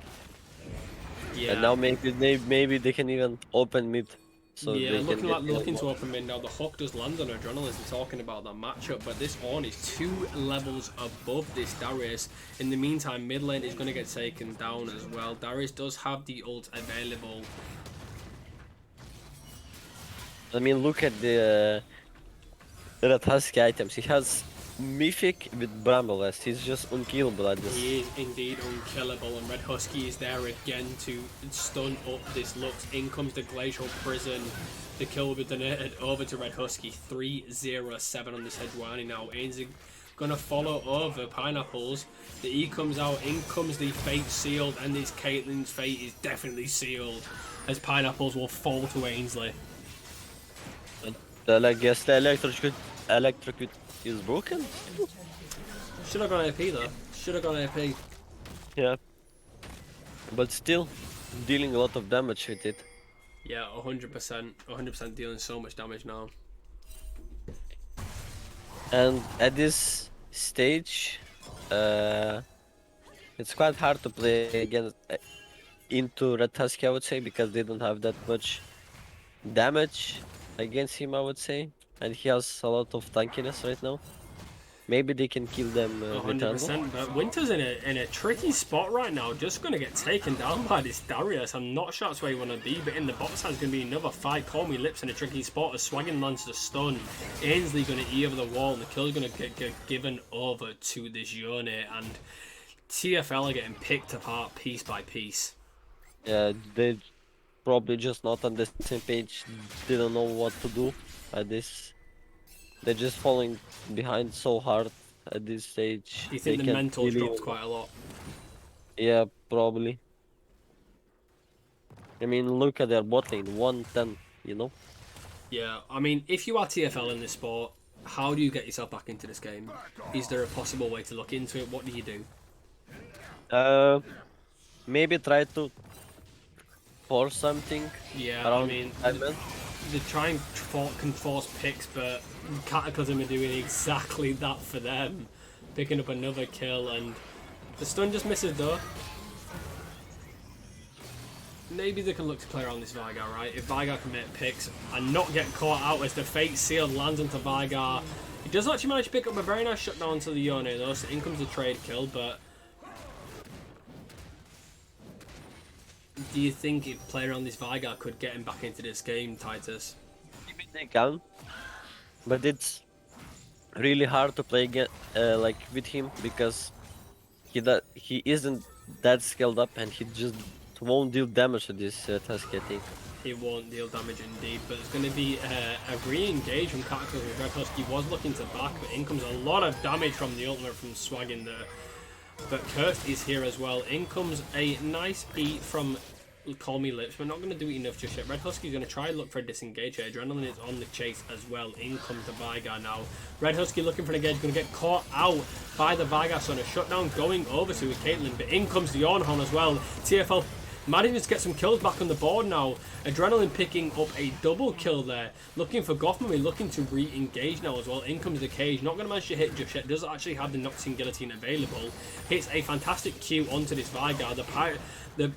Yeah. And now maybe they can even open mid. So Yeah, they looking can like get looking to open mid now. The hook does land on Adrenaline as we're talking about that matchup, but this Ornn is 2 levels above this Darius. In the meantime, mid lane is going to get taken down as well. Darius does have the ult available. I mean, look at the Red Husky items. He has Mythic with Bramblest. He's just unkillable at this. He is indeed unkillable, and Red Husky is there again to stun up this Lux. In comes the Glacial Prison. The kill will be donated over to Red Husky. 3-0-7 on this Sejuani now. Ainsley gonna follow over Pineapples. The E comes out, in comes the Fate sealed, and this Caitlyn's fate is definitely sealed as Pineapples will fall to Ainsley. I guess the electrocute is broken. Should have gone AP though. Should have gone AP. Yeah. But still, dealing a lot of damage with it. Yeah, 100%. 100% dealing so much damage now. And at this stage, it's quite hard to play against into Red Husky, I would say, because they don't have that much damage against him, I would say, and he has a lot of tankiness right now. Maybe they can kill them with jungle. 100%, but Winter's in a tricky spot right now, just going to get taken down by this Darius. I'm not sure that's where you want to be, but in the bot side is going to be another fight. Call Me Lips in a tricky spot as Swaggin lands the stun. Ainsley going to E over the wall, and the kill's going to get given over to this Yone, and TFL are getting picked apart piece by piece. Yeah, probably just not on the same page, didn't know what to do at this. They're just falling behind so hard at this stage. Do you They think the can't mentals really dropped even. quite a lot? Yeah, probably. I mean, look at their bot lane, 110, you know? Yeah, I mean, if you are TFL in this sport, how do you get yourself back into this game? Is there a possible way to look into it? What do you do? Uh, Maybe try to force something Yeah, I around mean, diamond. they try and can force picks, but Cataclysm are doing exactly that for them. Picking up another kill, and the stun just misses though. Maybe they can look to play around this Vigar, right? If Vigar can make picks and not get caught out as the Fate Sealed lands into Vigar. He does actually manage to pick up a very nice shutdown to the Yone though, so in comes the trade kill, but do you think if playing around this Vigar could get him back into this game, Titus? Maybe they can, but it's really hard to play again, like with him because he isn't that scaled up and he just won't deal damage to this task, I think. He won't deal damage indeed, but it's going to be a re-engage from Cataclysm. Red Husky was looking to back, but in comes a lot of damage from the ultimate from Swag in there. But Cursed is here as well. In comes a nice beat from Call Me Lips, but not going to do it enough just yet. Red Husky's going to try and look for a disengage here. Adrenaline is on the chase as well. In comes the Vigar now. Red Husky looking for an engage, going to get caught out by the Vigar, so a shutdown going over to Caitlyn, but in comes the Ornhorn as well. TFL managing to get some kills back on the board now. Adrenaline picking up a double kill there. Looking for Gothmami, looking to re-engage now as well. In comes the Cage. Not going to manage to hit just yet. Does actually have the Noxian Guillotine available. Hits a fantastic Q onto this Vigar. The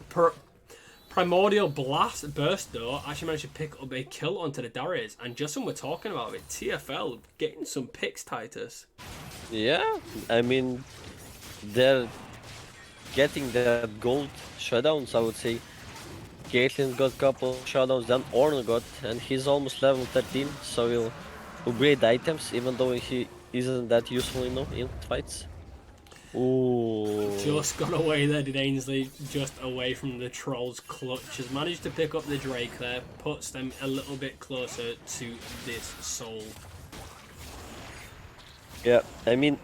Primordial Blast Burst though actually managed to pick up a kill onto the Darius. And just when we're talking about it, TFL getting some picks, Titus. Yeah, I mean, they're getting that gold shutdowns, I would say. Caitlyn got a couple shutdowns, then Ornn got, and he's almost level 13, so he'll upgrade items, even though he isn't that useful, you know, in fights. Ooh. Just got away there, did Ainsley. Just away from the Troll's clutch. Has managed to pick up the Drake there. Puts them a little bit closer to this soul. Yeah, I mean,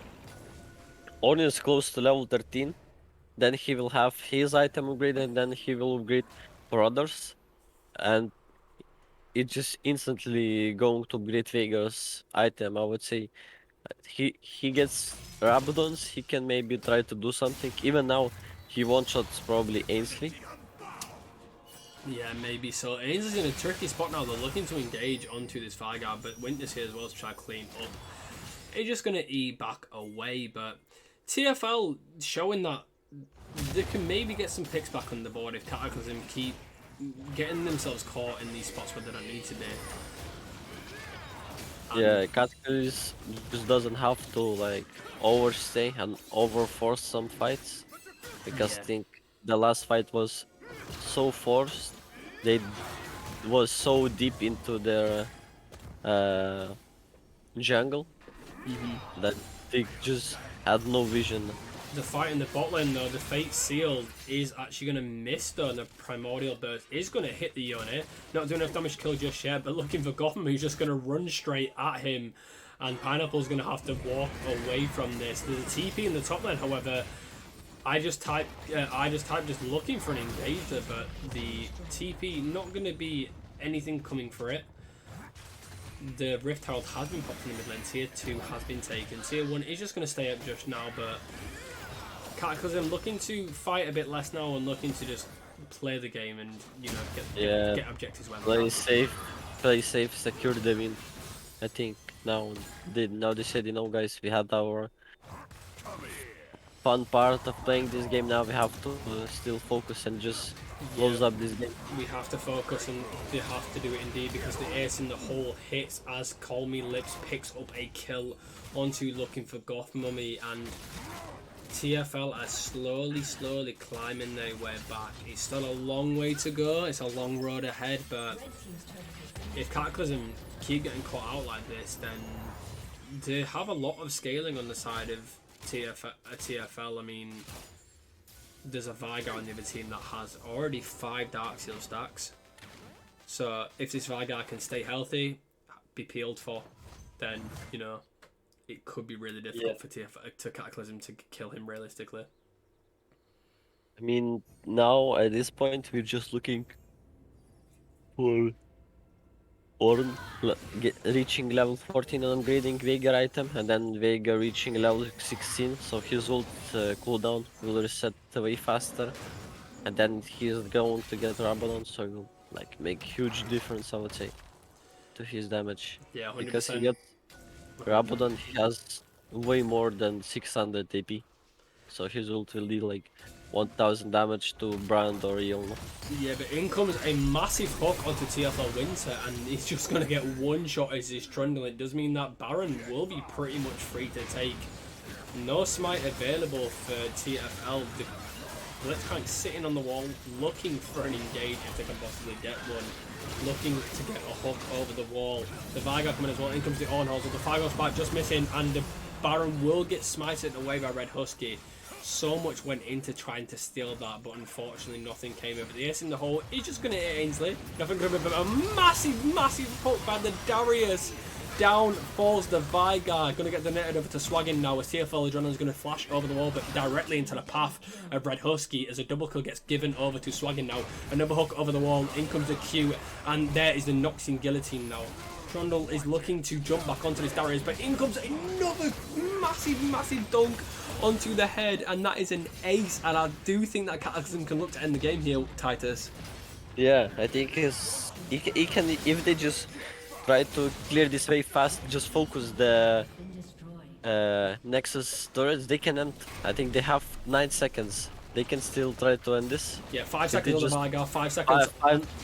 Ornn is close to level 13. Then he will have his item upgrade, and then he will upgrade for others. And it's just instantly going to upgrade Vega's item, I would say. He gets Rabadons, he can maybe try to do something. Even now, he one-shots probably Ainsley. Yeah, maybe so. Ainsley's in a tricky spot now. They're looking to engage onto this Vigar, but Winter's here as well to try to clean up. He's just going to E back away, but TFL showing that they can maybe get some picks back on the board if Cataclysm keep getting themselves caught in these spots where they don't need to be. Yeah, Cataclysm just doesn't have to like overstay and overforce some fights. Because Yeah. I think the last fight was so forced. They was so deep into their jungle that they just had no vision. The fight in the bot lane though, the Fate Sealed is actually going to miss though, and the Primordial Burst is going to hit the Yone. Not doing enough damage to kill just yet, but looking for Gotham, who's just going to run straight at him, and Pineapple's going to have to walk away from this. There's a TP in the top lane, however. I just typed just looking for an engager, but the TP not going to be anything coming for it. The Rift Herald has been popped in the mid lane. Tier 2 has been taken. Tier 1 is just going to stay up just now, but Cataclysm looking to fight a bit less now and looking to just play the game and, you know, get objectives when Play safe, secure the win. I think now they said, you know, guys, we had our fun part of playing this game. Now we have to still focus and just close up this game. We have to focus and they have to do it indeed, because the ace in the hole hits as Call Me Lips picks up a kill onto looking for Gothmami, and TFL are slowly climbing their way back. It's still a long way to go, it's a long road ahead, but if Cataclysm keep getting caught out like this, then they have a lot of scaling on the side of TFL. I mean, there's a Vigar on the other team that has already 5 Dark Seal stacks. So if this Vigar can stay healthy, be peeled for, then, you know, it could be really difficult for to Cataclysm to kill him realistically. I mean, now at this point, we're just looking for Ornn reaching level 14 and upgrading Veigar item, and then Veigar reaching level 16, so his ult cooldown will reset way faster, and then he's going to get Rabadon, so it will like make huge difference, I would say, to his damage. Yeah, Because he 100%. gets Rabadon, he has way more than 600 AP, so his ult will do like 1000 damage to Brand or Yulno. Yeah, but in comes a massive hook onto TFL Winter, and he's just going to get one shot as he's trundling. It does mean that Baron will be pretty much free to take. No smite available for TFL. The Blitzcrank sitting on the wall, looking for an engage if they can possibly get one. Looking to get a hook over the wall. The Vigar coming as well. In comes the Ornhals with the Figo spike just missing, and the Baron will get smited away by Red Husky. So much went into trying to steal that, but unfortunately nothing came of it. The ace in the hole is just going to hit Ainsley. Nothing could have been a massive, massive hook by the Darius. Down falls the Vigar. Going to get donated over to Swaggin now as TFL Adrenaline is going to flash over the wall, but directly into the path of Red Husky as a double kill gets given over to Swaggin now. Another hook over the wall. In comes the Q, and there is the Noxian Guillotine now. Trundle is looking to jump back onto this Darius, but in comes another massive, massive dunk onto the head, and that is an ace, and I do think that Cataclysm can look to end the game here, Titus. Yeah, I think he can, if they just try to clear this way fast, just focus the Nexus turrets, they can end. I think they have 9 seconds. They can still try to end this. Yeah, 5 seconds on the Vigar, 5 seconds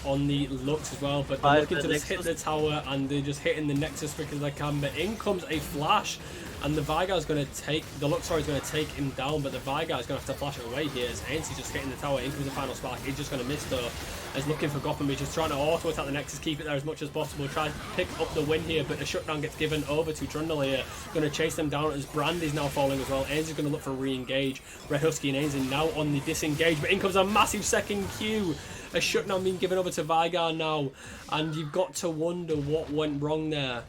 on the Lux as well, but they're looking to just hit the tower, and they're just hitting the Nexus quick as they can, but in comes a flash, and the Vigar is going to take, the Luxor is going to take him down, but the Vigar is going to have to flash it away here as Ainsley's just hitting the tower. In comes the final spark, he's just going to miss though. He's looking for Gotham, he's just trying to auto attack the Nexus, keep it there as much as possible, try to pick up the win here, but the shutdown gets given over to Trundle here. Going to chase them down as Brand is now falling as well. Ainsley's going to look for re-engage. Red Husky and Ainsley now on the disengage, but in comes a massive second Q. A shutdown being given over to Vigar now, and you've got to wonder what went wrong there.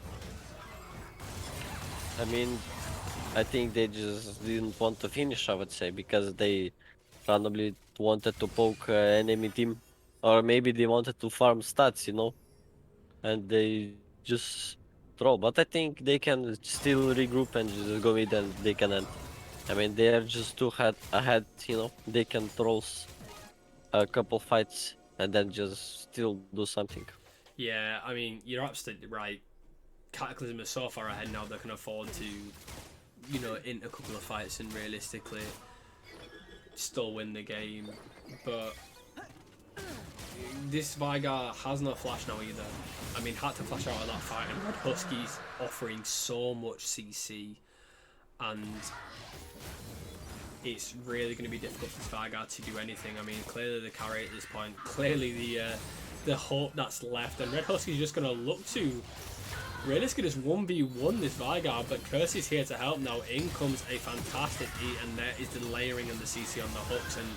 I mean, I think they just didn't want to finish, I would say, because they randomly wanted to poke enemy team, or maybe they wanted to farm stats, you know, and they just throw. But I think they can still regroup and just go mid, and they can end. I mean, they are just too ahead, you know. They can throw a couple fights and then just still do something. Yeah, I mean, you're absolutely right. Cataclysm is so far ahead now they can afford to, you know, in a couple of fights and realistically still win the game. But this Vigar has no flash now either. I mean, had to flash out of that fight, and Red Husky's offering so much CC, and it's really going to be difficult for Vigar to do anything. I mean, clearly the carry at this point, clearly the hope that's left, and Red Husky's just going to look to realistically just 1v1 this Vigar, but Curse is here to help now. In comes a fantastic E, and there is the layering and the CC on the hooks, and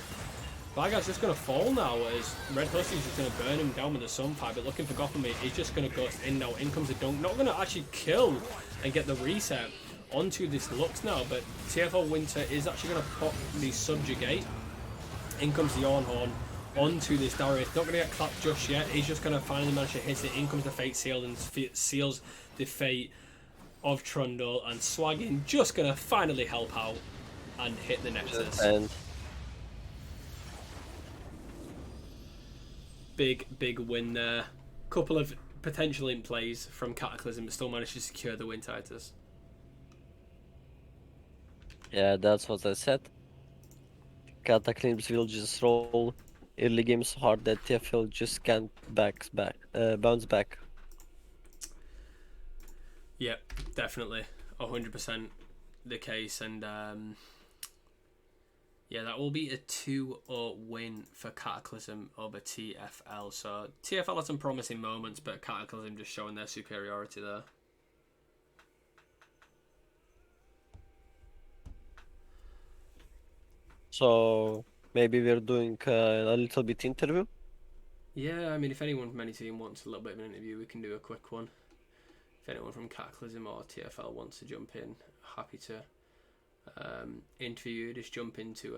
Vigar's just going to fall now as Red Husky's just going to burn him down with the Sunfire, but looking for Gotham, he's just going to ghost in now. In comes the dunk, not going to actually kill and get the reset onto this Lux now, but TFL Winter is actually going to pop the Subjugate. In comes the Ornhorn onto this Darius, not going to get clapped just yet, he's just going to finally manage to hit it. In comes the Fate Seal and seals the fate of Trundle, and Swaggin just going to finally help out and hit the Nexus. And big win there. Couple of potential in plays from Cataclysm, but still managed to secure the win, Titus. yeah, that's what I said. Cataclysms will just roll early games hard that TFL just can't bounce back. Yep, definitely 100% the case, and yeah, that will be a 2-0 win for Cataclysm over TFL. So TFL had some promising moments, but Cataclysm just showing their superiority there. So maybe we're doing a little bit interview. Yeah, I mean, if anyone from any team wants a little bit of an interview, we can do a quick one. If anyone from Cataclysm or TFL wants to jump in, happy to interview you. Just jump into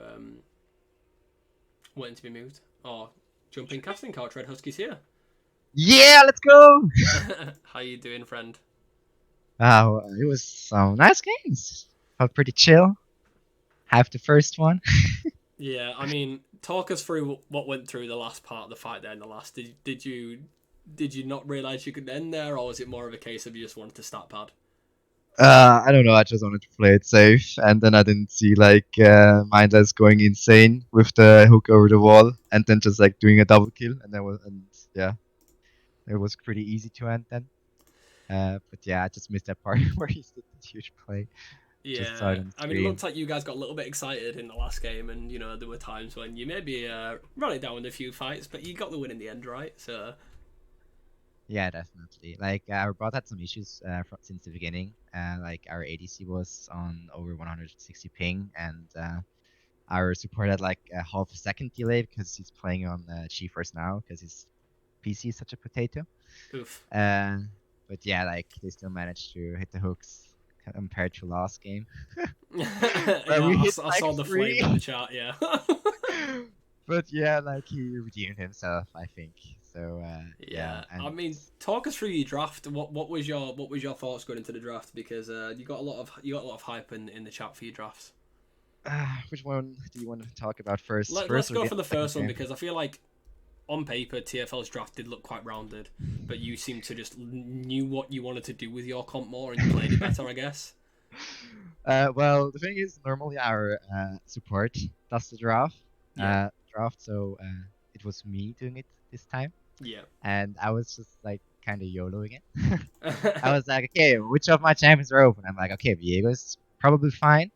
wanting to be moved, or jump in casting couch. Red Husky's here. Yeah, let's go! How you doing, friend? It was some nice games. Felt pretty chill. Have the first one. Yeah, I mean, talk us through what went through the last part of the fight there in the last. Did you not realize you could end there, or was it more of a case of you just wanted to stat pad? I don't know, I just wanted to play it safe, and then I didn't see like Mindless going insane with the hook over the wall, and then just like doing a double kill, and yeah, it was pretty easy to end then. But yeah, I just missed that part where he did this huge play. Just saw it Yeah, on the I mean, it stream. looked like you guys got a little bit excited in the last game, and you know there were times when you maybe ran it down in a few fights, but you got the win in the end, right? So Yeah, definitely. Like our bot had some issues since the beginning. Like our ADC was on over 160 ping, and our support had like a half a second delay because he's playing on GeForce now because his PC is such a potato. oof. Uh, but yeah, like they still managed to hit the hooks compared to last game, where Yeah, we hit I like saw the flame in the 3. chat. Yeah. But yeah, like he redeemed himself, I think. So yeah, Yeah, I and mean, talk us through your draft. What was your thoughts going into the draft? Because you got a lot of hype in the chat for your drafts. which one do you want to talk about first? Let's First or go the for the second first one game? because I feel like on paper TFL's draft did look quite rounded, but you seem to just knew what you wanted to do with your comp more and you played it better, I guess. Well, the thing is, normally our support does the Yeah, draft, so it was me doing it this time, yeah. and I was just like kind of YOLOing it. I was like, okay, which of my champions are open? I'm like, okay, Viego's probably fine,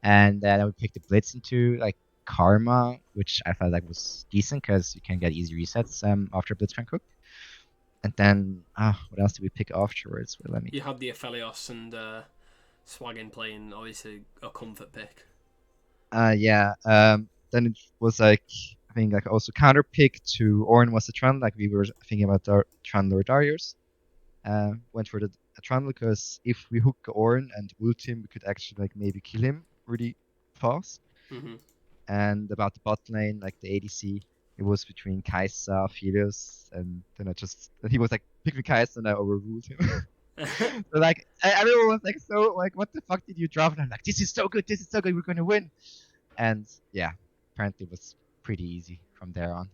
and then I would pick the Blitz into like Karma, which I felt like was decent because you can get easy resets after Blitzcrank Cook. And then, what else did we pick afterwards? Well, let me. You had the Aphelios and Swaggin playing, obviously a comfort pick. Yeah. Then it was like I think like also counter pick to Ornn was a Trundle. Like we were thinking about Trundle or Darius. Went for the Trundle because if we hook Ornn and ult him, we could actually like maybe kill him really fast. Hmm. And about the bot lane, like the ADC, it was between Kai'Sa, Philios, and then he was like, pick me Kai'Sa, and I overruled him. So like everyone was like, so like, what the fuck did you drop? And I'm like, this is so good, we're gonna win. And yeah, apparently it was pretty easy from there on,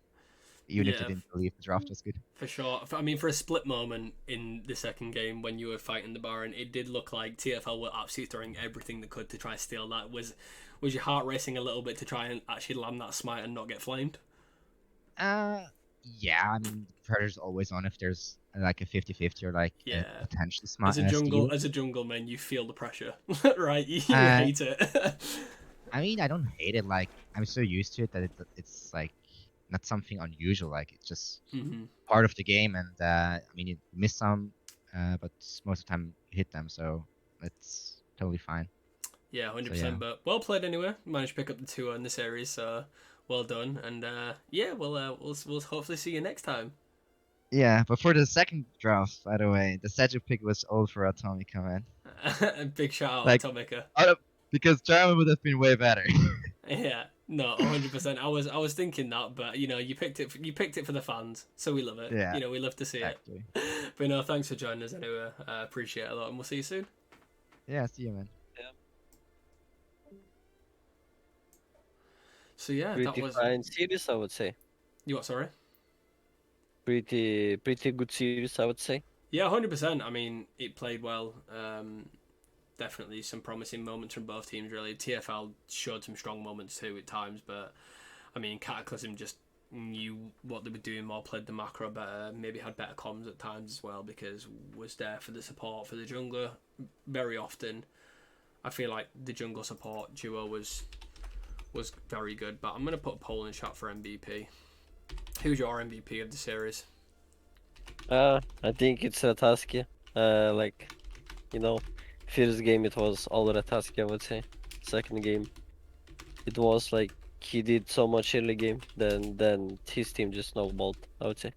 even if they Yeah, didn't believe the draft was good. for sure. I mean, for a split moment in the second game when you were fighting the Baron, it did look like TFL were absolutely throwing everything they could to try and steal that. Was your heart racing a little bit to try and actually land that smite and not get flamed? Yeah, I mean, the Predator's always on if there's like a 50-50 or like a Yeah. potential steal. As a jungle man, you feel the pressure, right? You Uh, hate it. I mean, I don't hate it. Like, I'm so used to it that it's like not something unusual. Like, it's just Hmm. part of the game. And I mean, you miss some, but most of the time you hit them, so it's totally fine. Yeah, 100%. So yeah, But well played anyway. Managed to pick up the 2 in the series, so well done. And yeah, we'll hopefully see you next time. yeah. But for the second draft, by the way, the Seju pick was all for Atomica, man. Big shout out, Like, Atomica. because German would have been way better. Yeah, no, 100%. I was thinking that, but you know, you picked it for the fans, so we love it. Yeah, You know, we love to see exactly. it. But no, thanks for joining us anyway. I appreciate it a lot, and we'll see you soon. Yeah, see you, man. So yeah, that Pretty was fine series, I would say. you. What? Sorry. Pretty good series, I would say. Yeah, 100%. I mean, it played well. Definitely some promising moments from both teams. Really, TFL showed some strong moments too at times, but I mean, Cataclysm just knew what they were doing more, played the macro better, maybe had better comms at times as well because was there for the support for the jungler very often. I feel like the jungle support duo was very good, but I'm gonna put a poll in chat for MVP. Who's your MVP of the series? I think it's Rataskia. Like, you know, first game it was all Rataskia, I would say. Second game, it was like he did so much early game, then his team just snowballed, I would say.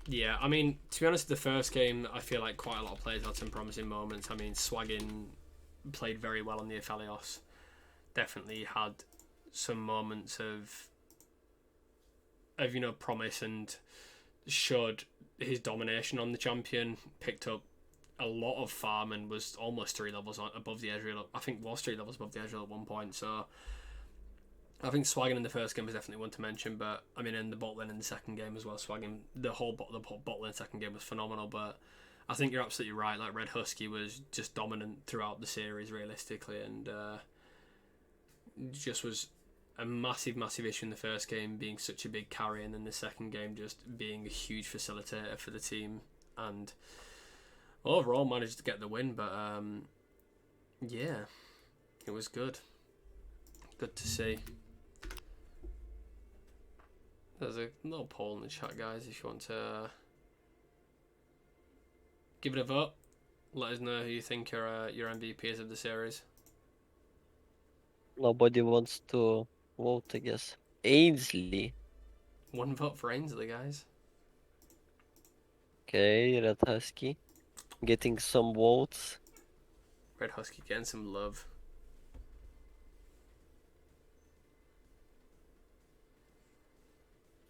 Yeah, I mean, to be honest, the first game, I feel like quite a lot of players had some promising moments. I mean, Swaggin played very well on the Aphelios. Definitely had some moments of promise, and showed his domination on the champion. Picked up a lot of farm and was almost 3 levels above the Ezreal. I think was 3 levels above the Ezreal at one point. So I think Swaggin in the first game was definitely one to mention, but I mean in the bot lane in the second game as well. Swaggin, the whole bot lane second game was phenomenal. But I think you're absolutely right. Like Red Husky was just dominant throughout the series, realistically, and just was a massive issue in the first game, being such a big carry, and then the second game just being a huge facilitator for the team, and overall managed to get the win. But yeah, it was good to see. There's a little poll in the chat, guys, if you want to give it a vote. Let us know who you think your MVP is of the series. Nobody wants to vote, I guess. Ainsley. 1 vote for Ainsley, guys. Okay, Red Husky. Getting some votes. Red Husky getting some love.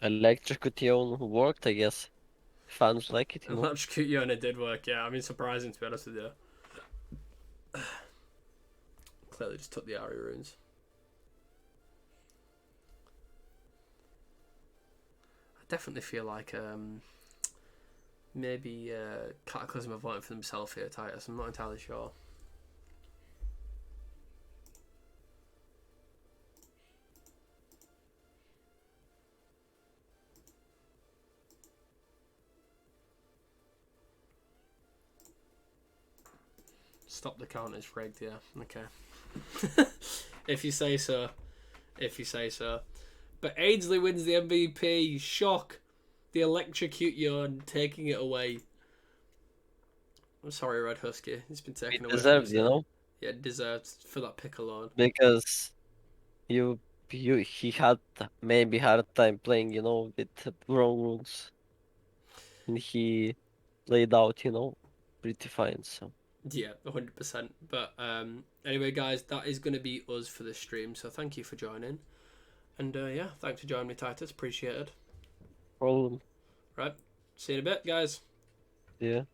Electrocution worked, I guess. Fans like it, you know. Electrocute you, and it did work, yeah. I mean, surprising, to be honest with you. Clearly just took the Ari runes. I definitely feel like maybe Cataclysm are voting for themselves here, Titus. I'm not entirely sure. Stop the count, it's rigged, yeah. Okay. If you say so. If you say so. But Ainsley wins the MVP. Shock. The electrocute you and taking it away. I'm sorry, Red Husky. It's been taken away. Deserved, you know. Yeah, deserved for that pick alone. Because he had maybe hard time playing, you know, with wrong rules. And he played out, you know, pretty fine, so. Yeah, 100%. But anyway, guys, that is going to be us for the stream. So thank you for joining. And yeah, thanks for joining me, Titus. Appreciate it. Problem. Right. See you in a bit, guys. Yeah.